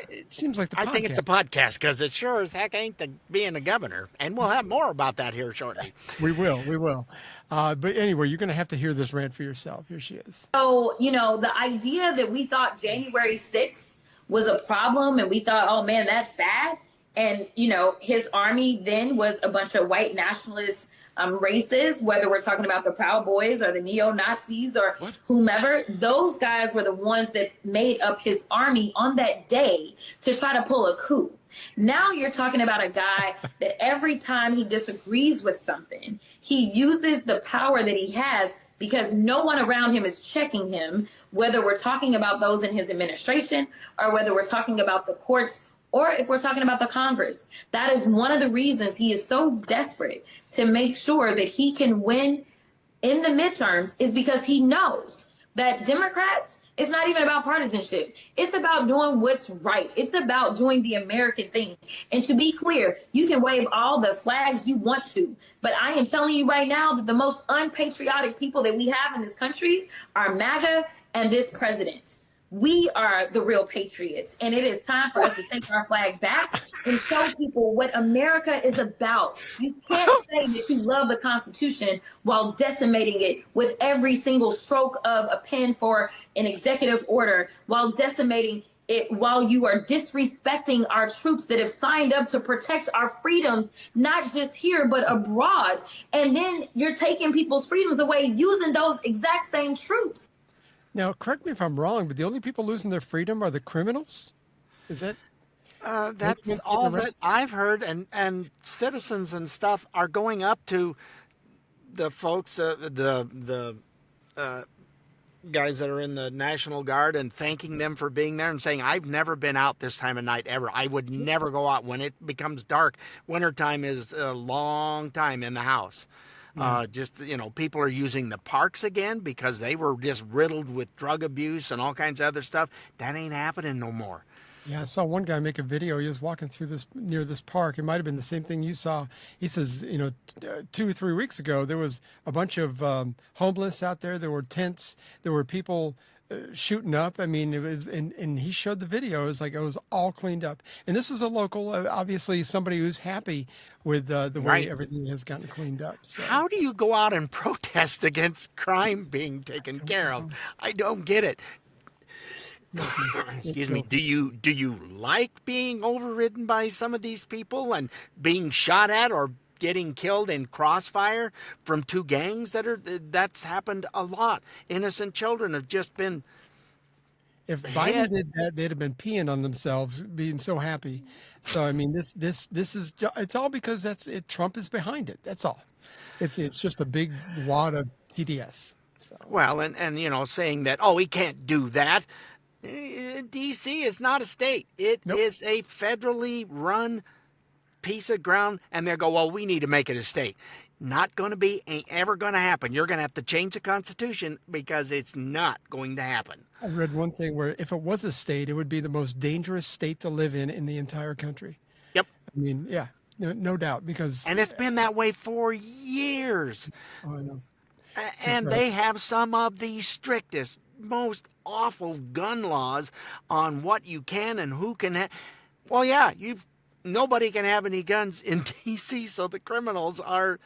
It seems like the podcast. I think it's a podcast because it sure as heck ain't being a governor. And we'll have more about that here shortly. We will. But anyway, you're going to have to hear this rant for yourself. Here she is. So, the idea that we thought January 6th was a problem and we thought, oh man, that's bad. And, his army then was a bunch of white nationalist races, whether we're talking about the Proud Boys or the neo-Nazis or whomever, those guys were the ones that made up his army on that day to try to pull a coup. Now you're talking about a guy that every time he disagrees with something, he uses the power that he has because no one around him is checking him, whether we're talking about those in his administration or whether we're talking about the courts or if we're talking about the Congress. That is one of the reasons he is so desperate to make sure that he can win in the midterms, is because he knows that Democrats, it's not even about partisanship. It's about doing what's right. It's about doing the American thing. And to be clear, you can wave all the flags you want to, but I am telling you right now that the most unpatriotic people that we have in this country are MAGA and this president. We are the real patriots, and it is time for us to take our flag back and show people what America is about. You can't say that you love the Constitution while decimating it with every single stroke of a pen for an executive order, while decimating it, while you are disrespecting our troops that have signed up to protect our freedoms, not just here, but abroad. And then you're taking people's freedoms away using those exact same troops. Now, correct me if I'm wrong, but the only people losing their freedom are the criminals? Is that? That's all that I've heard. And citizens and stuff are going up to the folks, the guys that are in the National Guard and thanking them for being there and saying, I've never been out this time of night ever. I would never go out when it becomes dark. Wintertime is a long time in the house. People are using the parks again because they were just riddled with drug abuse and all kinds of other stuff. That ain't happening no more. Yeah, I saw one guy make a video. He was walking through near this park. It might have been the same thing you saw. He says, 2 or 3 weeks ago, there was a bunch of homeless out there. There were tents. There were people shooting up. I mean, it was, and he showed the video. It was like it was all cleaned up. And this is a local, obviously somebody who's happy with the way everything has gotten cleaned up. So. How do you go out and protest against crime being taken care of? I don't get it. Excuse me. Do you like being overridden by some of these people and being shot at or getting killed in crossfire from two gangs that's happened a lot? Innocent children have just been. If Biden did that, they'd have been peeing on themselves, being so happy. So I mean, this is it's all because Trump is behind it. That's all. It's just a big wad of TDS. So. Well, and saying that he can't do that. D.C. is not a state. It is a federally run piece of ground, and they go, well, we need to make it a state. Not going to be, ain't ever going to happen. You're going to have to change the Constitution because it's not going to happen. I read one thing where if it was a state, it would be the most dangerous state to live in the entire country. Yep. I mean, yeah, no doubt, because... And it's been that way for years. Oh, I know. And they have some of the strictest, most awful gun laws on what you can and who can have. Well, yeah, nobody can have any guns in D.C., so the criminals are.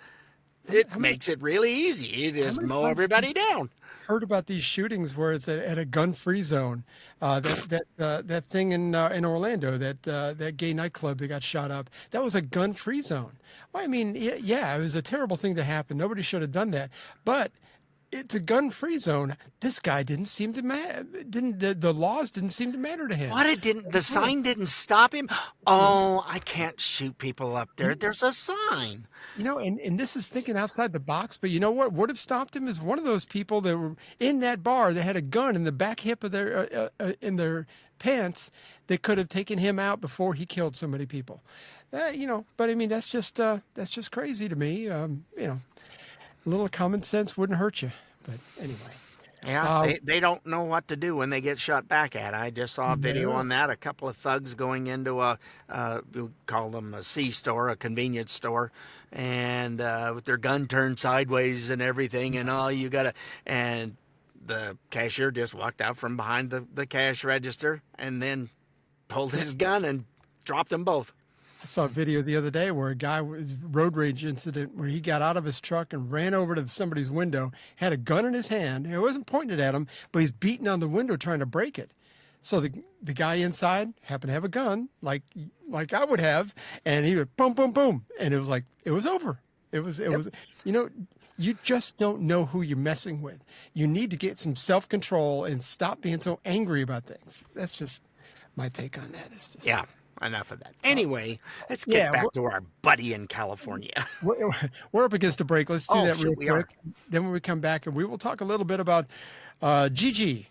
It makes it really easy. You just mow everybody down. Heard about these shootings where it's at a gun-free zone. That thing in Orlando, that gay nightclub that got shot up. That was a gun-free zone. Well, I mean, yeah, it was a terrible thing to happen. Nobody should have done that, but. It's a gun-free zone. This guy didn't seem to the laws didn't seem to matter to him. What? The sign didn't stop him? Oh, I can't shoot people up there. There's a sign. And this is thinking outside the box, but you know what would have stopped him is one of those people that were in that bar that had a gun in the back hip of their in their pants that could have taken him out before he killed so many people. But I mean that's just crazy to me. A little common sense wouldn't hurt you. But anyway. Yeah, they don't know what to do when they get shot back at. I just saw a video on that. A couple of thugs going into we call them a C-store, a convenience store, and with their gun turned sideways and everything, and and the cashier just walked out from behind the cash register and then pulled his gun and dropped them both. I saw a video the other day where a guy was road rage incident where he got out of his truck and ran over to somebody's window, had a gun in his hand. It wasn't pointing it at him, but he's beating on the window trying to break it. So the guy inside happened to have a gun, like I would have, and he would boom, boom, boom, and it was like it was over. It was you just don't know who you're messing with. You need to get some self-control and stop being so angry about things. That's just my take on that. It's just Enough of that. Anyway, let's get back to our buddy in California. We're up against the break. Let's do that real quick. Then when we come back, and we will talk a little bit about Gigi.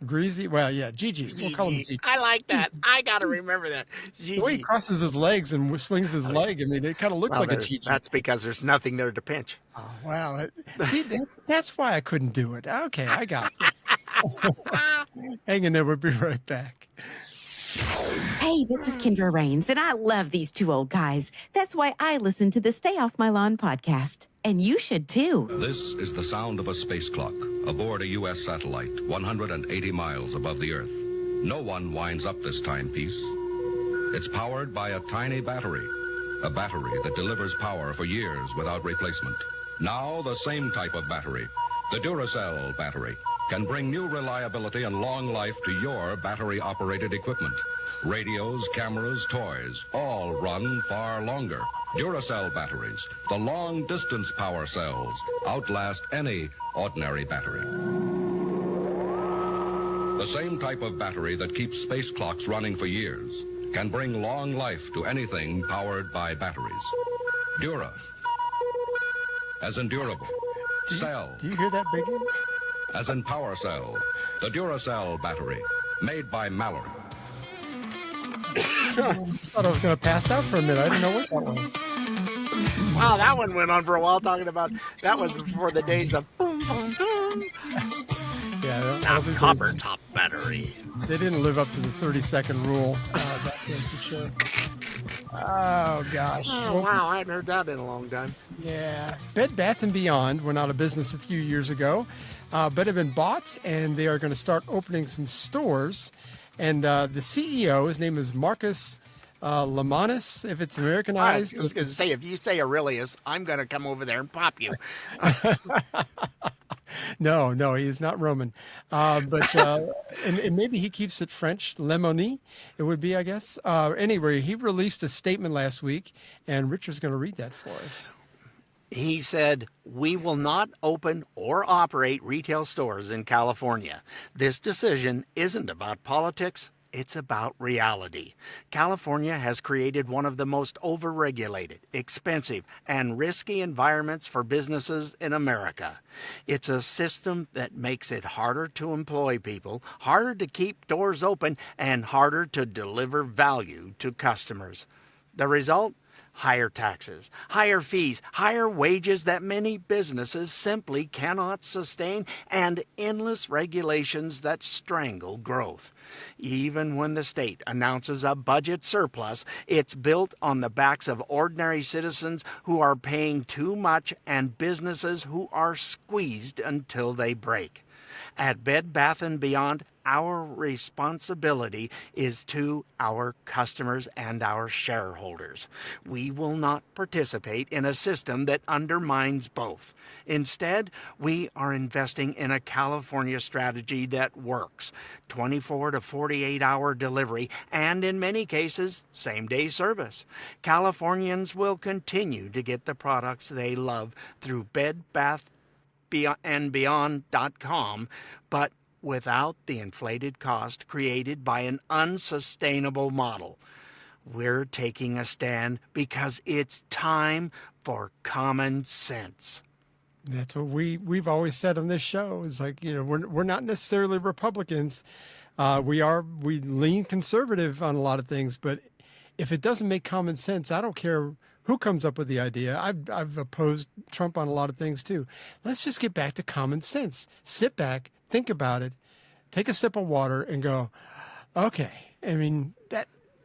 Greasy. Well, yeah, Gigi. We'll call him Gigi. I like that. I got to remember that. Gigi. The way he crosses his legs and swings his leg, I mean, it kind of looks like a Gigi. That's because there's nothing there to pinch. Oh, wow. See, that's why I couldn't do it. Okay, I got it. Hang in there. We'll be right back. Hey, this is Kendra Rains, and I love these two old guys. That's why I listen to the Stay Off My Lawn podcast. And you should too. This is the sound of a space clock aboard a U.S. satellite 180 miles above the Earth. No one winds up this timepiece. It's powered by a tiny battery, a battery that delivers power for years without replacement. Now the same type of battery, the Duracell battery, can bring new reliability and long life to your battery-operated equipment. Radios, cameras, toys, all run far longer. Duracell batteries, the long-distance power cells, outlast any ordinary battery. The same type of battery that keeps space clocks running for years can bring long life to anything powered by batteries. Dura, as in durable. Cell. Do you hear that, Biggie? As in power cell, the Duracell battery, made by Mallory. I thought I was going to pass out for a minute. I didn't know what that was. Wow, that one went on for a while talking about that was before the days of boom, boom, boom. Yeah, copper top battery. They didn't live up to the 30-second rule. That's for sure. Oh, gosh. Oh, wow, I hadn't heard that in a long time. Yeah. Bed Bath & Beyond went out of business a few years ago, but have been bought, and they are going to start opening some stores. And the CEO, his name is Marcus Lamanis, if it's Americanized. I was going to say, if you say Aurelius, I'm going to come over there and pop you. No, he is not Roman. But and maybe he keeps it French, Lemony, it would be, I guess. Anyway, he released a statement last week, and Richard's going to read that for us. He said, "We will not open or operate retail stores in California. This decision isn't about politics. It's about reality. California has created one of the most overregulated, expensive, and risky environments for businesses in America. It's a system that makes it harder to employ people, harder to keep doors open, and harder to deliver value to customers. The result? Higher taxes, higher fees, higher wages that many businesses simply cannot sustain, and endless regulations that strangle growth. Even when the state announces a budget surplus, it's built on the backs of ordinary citizens who are paying too much and businesses who are squeezed until they break. At Bed Bath & Beyond, our responsibility is to our customers and our shareholders. We will not participate in a system that undermines both. Instead, we are investing in a California strategy that works. 24 to 48-hour delivery and, in many cases, same-day service. Californians will continue to get the products they love through bedbathandbeyond.com, but without the inflated cost created by an unsustainable model. We're taking a stand because it's time for common sense. That's what we've always said on this show. Is like, we're not necessarily Republicans. We lean conservative on a lot of things, but if it doesn't make common sense, I don't care who comes up with the idea. I've opposed Trump on a lot of things too. Let's just get back to common sense. Sit back, think about it, take a sip of water and go, okay. I mean,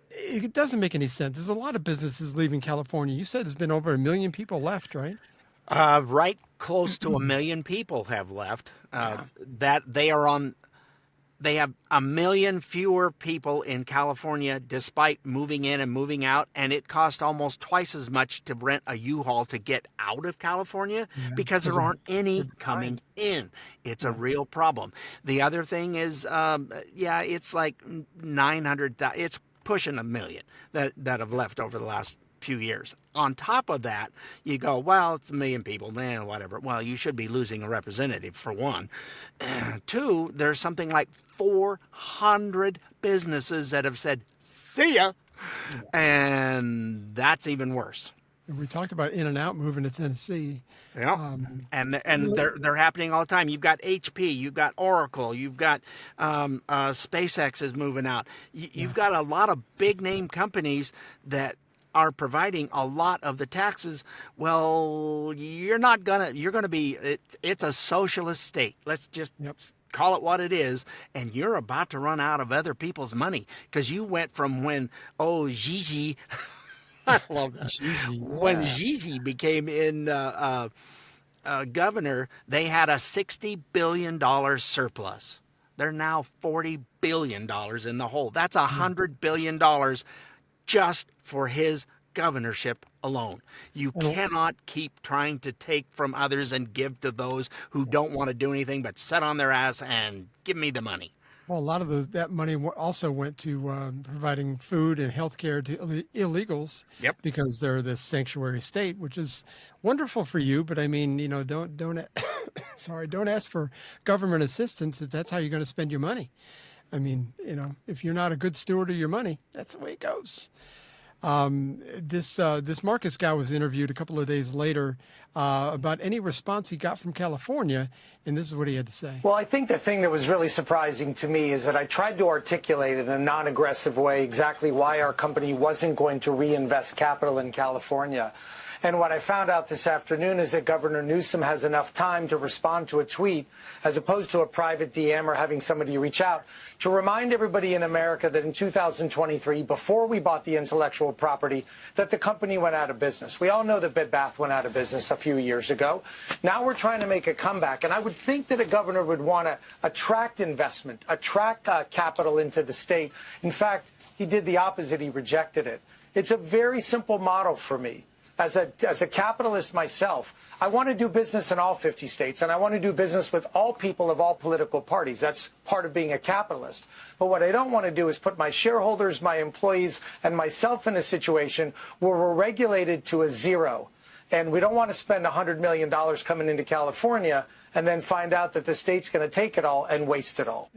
it doesn't make any sense. There's a lot of businesses leaving California. You said there's been over 1 million people left, right? Right close to 1 million people have left. That they are on They have 1 million fewer people in California despite moving in and moving out, and it costs almost twice as much to rent a U-Haul to get out of California because there aren't any coming in. It's a real problem. The other thing is, it's like 900,000. It's pushing 1 million that have left over the last few years. On top of that, you go, well, it's 1 million people, man, whatever. Well, you should be losing a representative, for one. Two, there's something like 400 businesses that have said, see ya, and that's even worse. We talked about In-N-Out moving to Tennessee. Yeah, and they're happening all the time. You've got HP, you've got Oracle, you've got SpaceX is moving out. You've got a lot of big name companies that are providing a lot of the taxes. Well, you're going to be, it's a socialist state. Let's just call it what it is. And you're about to run out of other people's money because you went from when, Gigi, I love that. When Gigi became governor, they had a $60 billion surplus. They're now $40 billion in the hole. That's $100 billion just for his governorship alone. You cannot keep trying to take from others and give to those who don't want to do anything but sit on their ass and give me the money. Well, a lot of that money also went to providing food and health care to illegals. Yep. Because they're this sanctuary state, which is wonderful for you. But I mean, don't don't ask for government assistance if that's how you're going to spend your money. I mean, if you're not a good steward of your money, that's the way it goes. This Marcus guy was interviewed a couple of days later about any response he got from California, and this is what he had to say. Well, I think the thing that was really surprising to me is that I tried to articulate in a non-aggressive way exactly why our company wasn't going to reinvest capital in California. And what I found out this afternoon is that Governor Newsom has enough time to respond to a tweet as opposed to a private DM or having somebody reach out to remind everybody in America that in 2023, before we bought the intellectual property, that the company went out of business. We all know that Bed Bath went out of business a few years ago. Now we're trying to make a comeback. And I would think that a governor would want to attract investment, attract capital into the state. In fact, he did the opposite. He rejected it. It's a very simple model for me. As a capitalist myself, I want to do business in all 50 states, and I want to do business with all people of all political parties. That's part of being a capitalist. But what I don't want to do is put my shareholders, my employees, and myself in a situation where we're regulated to a zero. And we don't want to spend $100 million coming into California and then find out that the state's going to take it all and waste it all.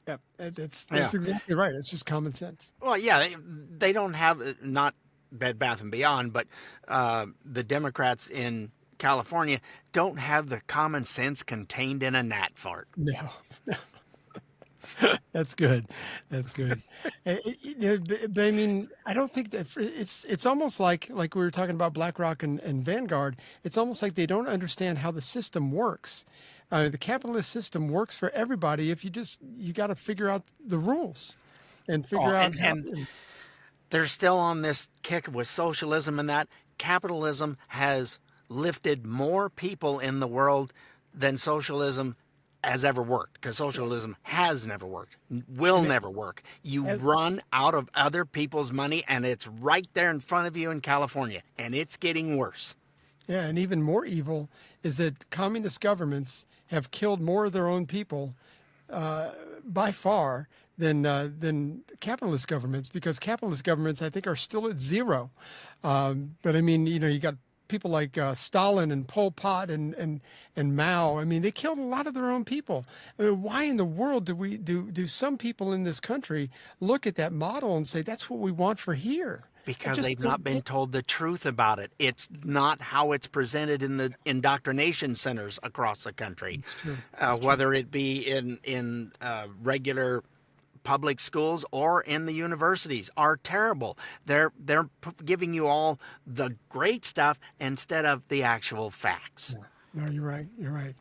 Yeah, that's exactly right. It's just common sense. Well, yeah, they don't have, not Bed Bath & Beyond, but the Democrats in California don't have the common sense contained in a gnat fart. No. That's good. That's good. But I mean, I don't think that it's almost like we were talking about BlackRock and Vanguard. It's almost like they don't understand how the system works. The capitalist system works for everybody. If you got to figure out the rules and figure out how. They're still on this kick with socialism, and that capitalism has lifted more people in the world than socialism has ever worked, because socialism has never worked, will never work. You run out of other people's money, and it's right there in front of you in California, and it's getting worse. Yeah, and even more evil is that communist governments have killed more of their own people by far than capitalist governments, because capitalist governments, I think, are still at zero. But I mean, you got people like Stalin and Pol Pot and Mao. I mean, they killed a lot of their own people. I mean, why in the world do some people in this country look at that model and say that's what we want for here? Because they've not been told the truth about it. It's not how it's presented in the indoctrination centers across the country. It's true. Whether it be in regular public schools or in the universities are terrible. They're giving you all the great stuff instead of the actual facts. Yeah. No, you're right. You're right.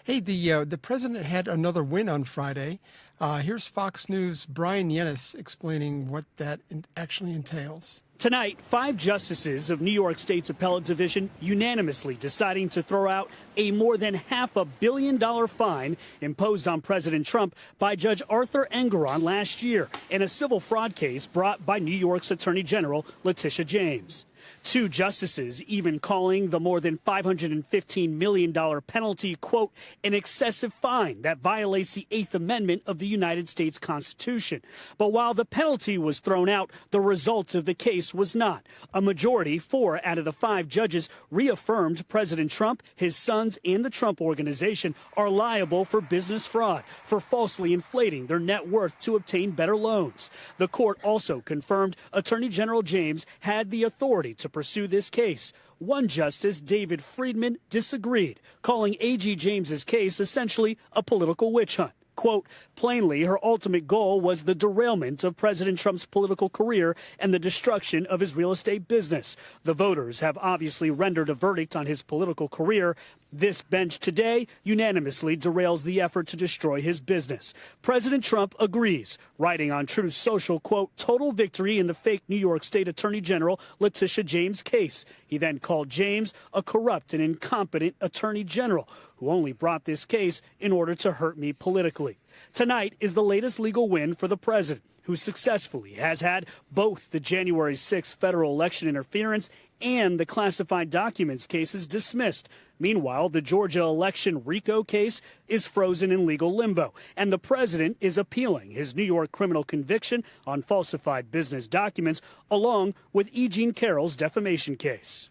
Hey, the president had another win on Friday. Here's Fox News' Brian Yennis explaining what that actually entails. Tonight, 5 justices of New York State's Appellate Division unanimously deciding to throw out a more than $500 million fine imposed on President Trump by Judge Arthur Engoron last year in a civil fraud case brought by New York's Attorney General Letitia James. 2 justices even calling the more than $515 million penalty, quote, an excessive fine that violates the 8th Amendment of the United States Constitution. But while the penalty was thrown out, the result of the case was not. A majority, 4 out of the 5 judges, reaffirmed President Trump, his sons, and the Trump Organization are liable for business fraud, for falsely inflating their net worth to obtain better loans. The court also confirmed Attorney General James had the authority to pursue this case. One justice, David Friedman, disagreed, calling A.G. James's case essentially a political witch hunt. Quote, plainly, her ultimate goal was the derailment of President Trump's political career and the destruction of his real estate business. The voters have obviously rendered a verdict on his political career. This bench today unanimously derails the effort to destroy his business. President Trump agrees, writing on Truth Social, quote, total victory in the fake New York State Attorney General Letitia James case. He then called James a corrupt and incompetent attorney general who only brought this case in order to hurt me politically. Tonight is the latest legal win for the president, who successfully has had both the January 6th federal election interference and the classified documents cases dismissed. Meanwhile, the Georgia election RICO case is frozen in legal limbo, and the president is appealing his New York criminal conviction on falsified business documents, along with E. Jean Carroll's defamation case.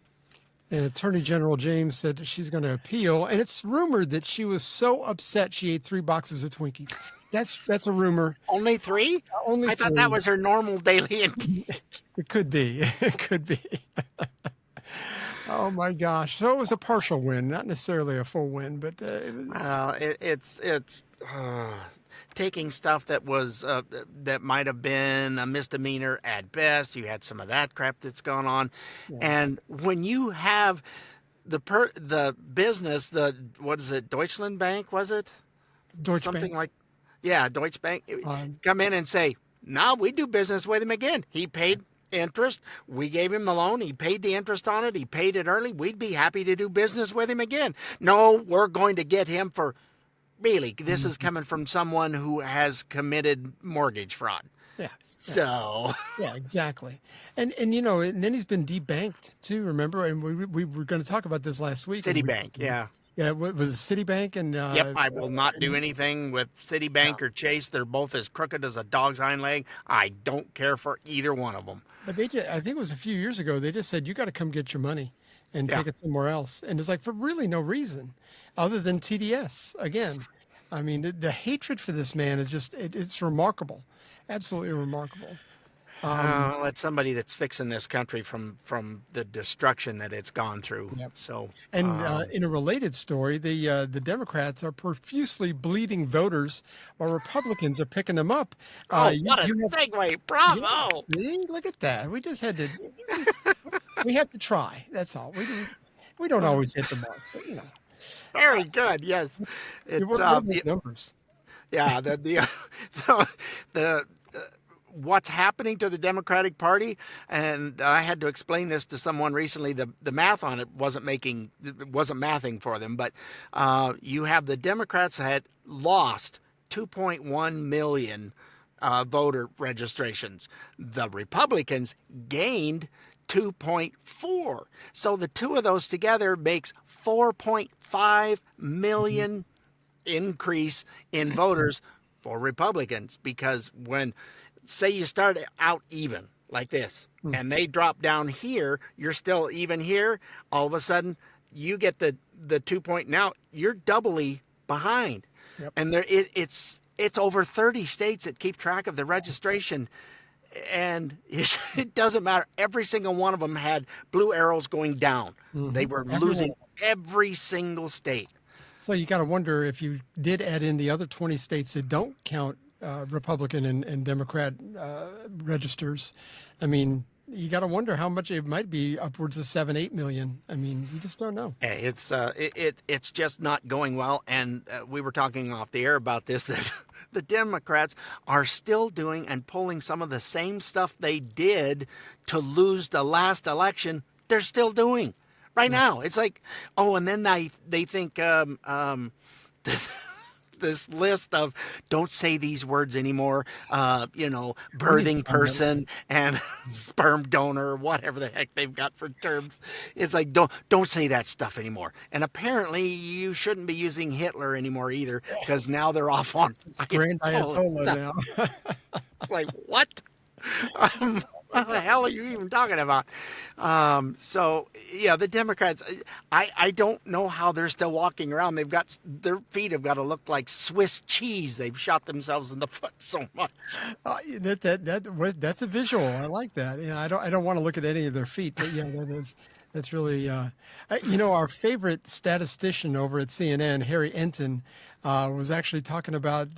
And Attorney General James said that she's going to appeal, and it's rumored that she was so upset she ate 3 boxes of Twinkies. That's a rumor. Only 3? Only I 3. thought that was her normal daily intake. It could be. It could be. Oh my gosh! So it was a partial win, not necessarily a full win, but it was... Well, it's taking stuff that was that might have been a misdemeanor at best. You had some of that crap that's going on, and when you have the business, what is it, Deutschland Bank, was it? Deutsche Something Bank. like, yeah, Deutsche Bank, come in and say, no, we do business with him again. He paid interest. We gave him the loan. He paid the interest on it. He paid it early. We'd be happy to do business with him again. No, we're going to get him for, really, this is coming from someone who has committed mortgage fraud. Yeah. So. Yeah, exactly. And you know, and then he's been debanked too, remember? And we were going to talk about this last week. Citibank, yeah. Yeah, what was it, Citibank? And yep, I will not do anything with Citibank or Chase. They're both as crooked as a dog's hind leg. I don't care for either one of them. But I think it was a few years ago, they just said, you got to come get your money and take it somewhere else. And it's like, for really no reason other than TDS. Again, I mean, the hatred for this man is just, it's remarkable. Absolutely remarkable. It's somebody that's fixing this country from the destruction that it's gone through. Yep. So, and in a related story, the Democrats are profusely bleeding voters, while Republicans are picking them up. What a segue! Bravo! See, look at that. We just had to. We have to try. That's all. We don't always hit the mark, but, you know. Very good. Yes, it's the numbers. Yeah, the what's happening to the Democratic Party, and I had to explain this to someone recently. The math on it wasn't mathing for them, but you have the Democrats had lost 2.1 million voter registrations. The Republicans gained 2.4. So the two of those together makes 4.5 million increase in voters for Republicans, because when, say, you start out even like this and they drop down here, you're still even here, all of a sudden you get the 2 point, now you're doubly behind. Yep. And it's over 30 states that keep track of the registration, and it doesn't matter. Every single one of them had blue arrows going down. They were losing every single state. So you got to wonder, if you did add in the other 20 states that don't count Republican and Democrat registers, I mean, you got to wonder how much it might be, upwards of 7-8 million. I mean, you just don't know. It's just not going well. And we were talking off the air about this, that the Democrats are still doing and pulling some of the same stuff they did to lose the last election. They're still doing right now. It's like, and then they think this list of don't say these words anymore, birthing person and sperm donor, whatever the heck they've got for terms. It's like, don't say that stuff anymore. And apparently you shouldn't be using Hitler anymore either, because now they're off on Grand Ayatollah now. Like, what? What the hell are you even talking about? So, yeah, the Democrats, I don't know how they're still walking around. Their feet have got to look like Swiss cheese. They've shot themselves in the foot so much. That's a visual. I like that. Yeah, I don't want to look at any of their feet, but yeah, that's really, our favorite statistician over at CNN, Harry Enton, was actually talking about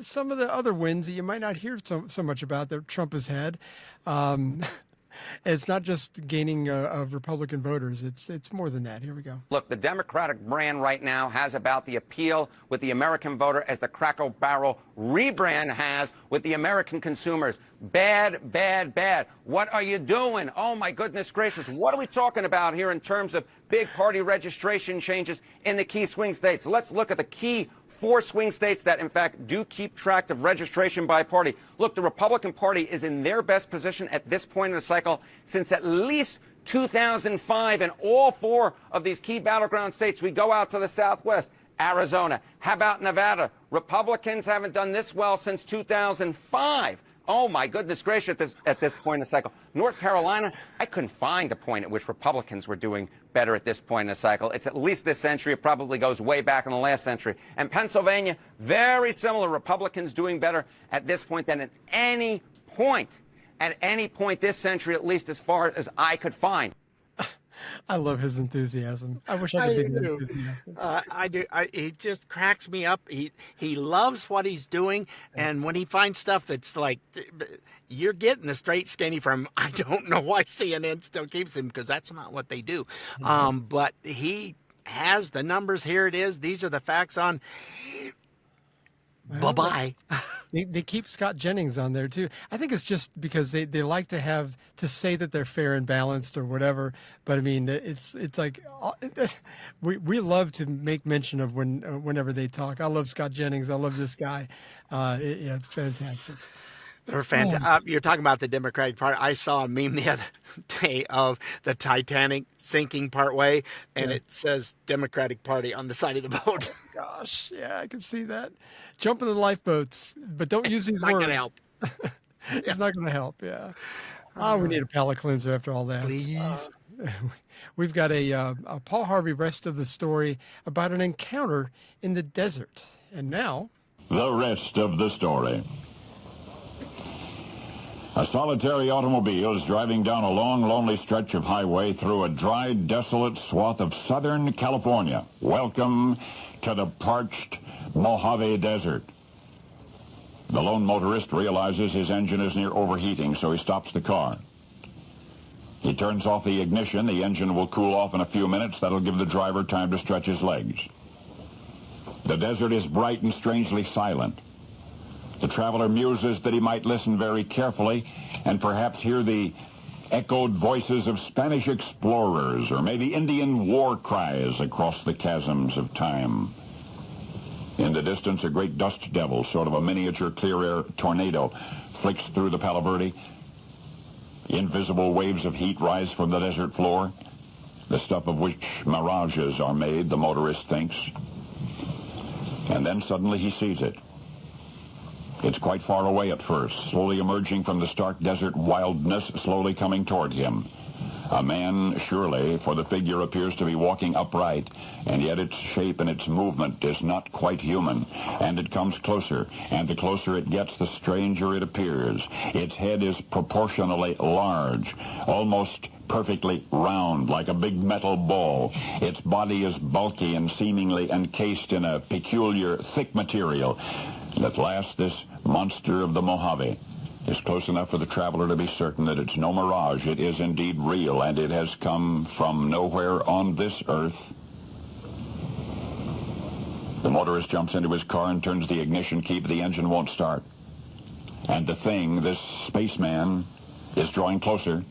some of the other wins that you might not hear so much about that Trump has had. It's not just gaining of Republican voters. It's more than that. Here we go. Look, the Democratic brand right now has about the appeal with the American voter as the Cracker Barrel rebrand has with the American consumers. Bad, bad, bad. What are you doing? Oh, my goodness gracious. What are we talking about here in terms of big party registration changes in the key swing states? Let's look at the key 4 swing states that, in fact, do keep track of registration by party. Look, the Republican Party is in their best position at this point in the cycle since at least 2005. In all 4 of these key battleground states, we go out to the Southwest. Arizona. How about Nevada? Republicans haven't done this well since 2005. Oh, my goodness gracious, at this point in the cycle. North Carolina, I couldn't find a point at which Republicans were doing better at this point in the cycle. It's at least this century. It probably goes way back in the last century. And Pennsylvania, very similar. Republicans doing better at this point than at any point this century, at least as far as I could find. I love his enthusiasm. I wish I could be that enthusiastic. I do. He just cracks me up. He loves what he's doing, and when he finds stuff that's like, you're getting the straight skinny from, I don't know why CNN still keeps him, because that's not what they do. But he has the numbers. Here it is. These are the facts on. Bye-bye. They keep Scott Jennings on there too. I think it's just because they like to say that they're fair and balanced or whatever. But I mean, it's like we love to make mention of whenever they talk. I love Scott Jennings. I love this guy. It's fantastic. They're fantastic. You're talking about the Democratic Party. I saw a meme the other day of the Titanic sinking partway, and it says Democratic Party on the side of the boat. Oh, gosh, yeah, I can see that. Jump in the lifeboats, but don't use these words. Not gonna help. It's not going to help. Yeah. We need a palate cleanser after all that. Please. We've got a Paul Harvey rest of the story about an encounter in the desert, and now the rest of the story. A solitary automobile is driving down a long, lonely stretch of highway through a dry, desolate swath of Southern California. Welcome to the parched Mojave Desert. The lone motorist realizes his engine is near overheating, so he stops the car. He turns off the ignition. The engine will cool off in a few minutes. That'll give the driver time to stretch his legs. The desert is bright and strangely silent. The traveler muses that he might listen very carefully and perhaps hear the echoed voices of Spanish explorers or maybe Indian war cries across the chasms of time. In the distance, a great dust devil, sort of a miniature clear-air tornado, flicks through the Palo Verde. Invisible waves of heat rise from the desert floor, the stuff of which mirages are made, the motorist thinks. And then suddenly he sees it. It's quite far away at first, slowly emerging from the stark desert wildness, slowly coming toward him. A man, surely, for the figure appears to be walking upright, and yet its shape and its movement is not quite human. And it comes closer, and the closer it gets, the stranger it appears. Its head is proportionally large, almost perfectly round, like a big metal ball. Its body is bulky and seemingly encased in a peculiar, thick material. And at last, this monster of the Mojave is close enough for the traveler to be certain that it's no mirage. It is indeed real, and it has come from nowhere on this earth. The motorist jumps into his car and turns the ignition key, but the engine won't start. And the thing, this spaceman, is drawing closer.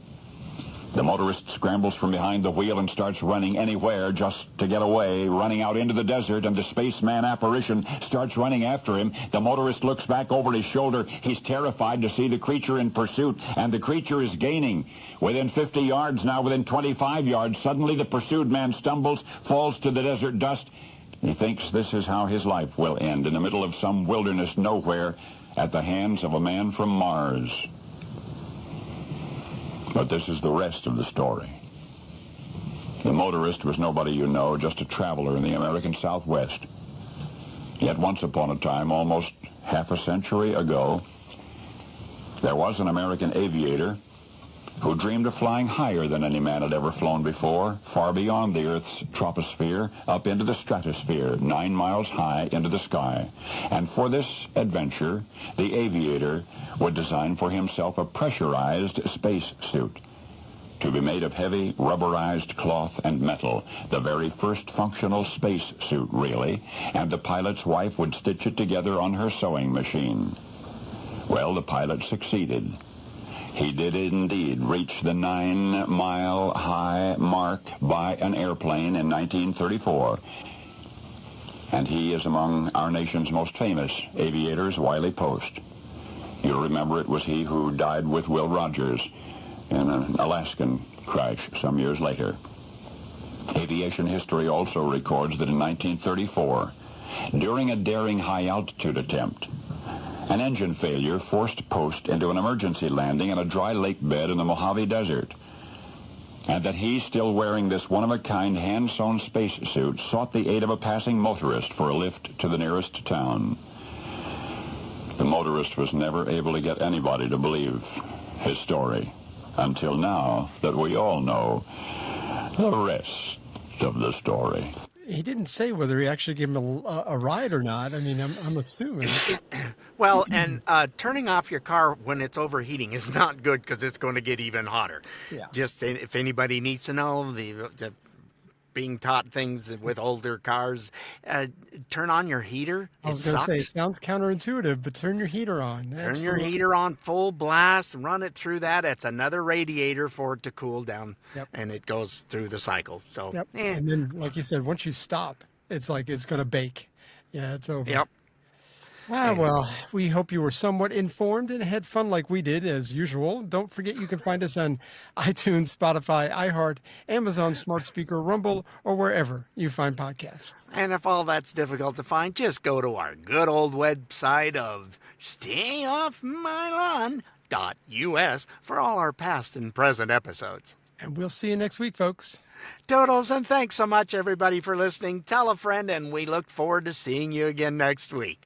The motorist scrambles from behind the wheel and starts running anywhere just to get away, running out into the desert, and the spaceman apparition starts running after him. The motorist looks back over his shoulder. He's terrified to see the creature in pursuit, and the creature is gaining. Within 50 yards, now within 25 yards, suddenly the pursued man stumbles, falls to the desert dust. He thinks this is how his life will end, in the middle of some wilderness nowhere, at the hands of a man from Mars. But this is the rest of the story. The motorist was nobody you know, just a traveler in the American Southwest. Yet once upon a time, almost half a century ago, there was an American aviator who dreamed of flying higher than any man had ever flown before, far beyond the Earth's troposphere, up into the stratosphere, 9 miles high into the sky. And for this adventure, the aviator would design for himself a pressurized space suit to be made of heavy, rubberized cloth and metal, the very first functional space suit, really, and the pilot's wife would stitch it together on her sewing machine. Well, the pilot succeeded. He did indeed reach the 9-mile-high mark by an airplane in 1934. And he is among our nation's most famous aviators, Wiley Post. You'll remember it was he who died with Will Rogers in an Alaskan crash some years later. Aviation history also records that in 1934, during a daring high-altitude attempt, an engine failure forced Post into an emergency landing in a dry lake bed in the Mojave Desert, and that he, still wearing this one-of-a-kind hand-sewn spacesuit, sought the aid of a passing motorist for a lift to the nearest town. The motorist was never able to get anybody to believe his story, until now that we all know the rest of the story. He didn't say whether he actually gave him a ride or not. I mean, I'm assuming. Well, and turning off your car when it's overheating is not good because it's going to get even hotter. Yeah. Just if anybody needs to know, the being taught things with older cars, turn on your heater. I was going to say, it sounds counterintuitive, but turn your heater on. Turn Absolutely. your heater on full blast, run it through that. It's another radiator for it to cool down, and it goes through the cycle. So, And then, like you said, once you stop, it's like it's going to bake. Yeah, it's over. Yep. Ah, well, we hope you were somewhat informed and had fun like we did, as usual. Don't forget you can find us on iTunes, Spotify, iHeart, Amazon Smart Speaker, Rumble, or wherever you find podcasts. And if all that's difficult to find, just go to our good old website of StayOffMyLawn.us for all our past and present episodes. And we'll see you next week, folks. Toodles, and thanks so much, everybody, for listening. Tell a friend, and we look forward to seeing you again next week.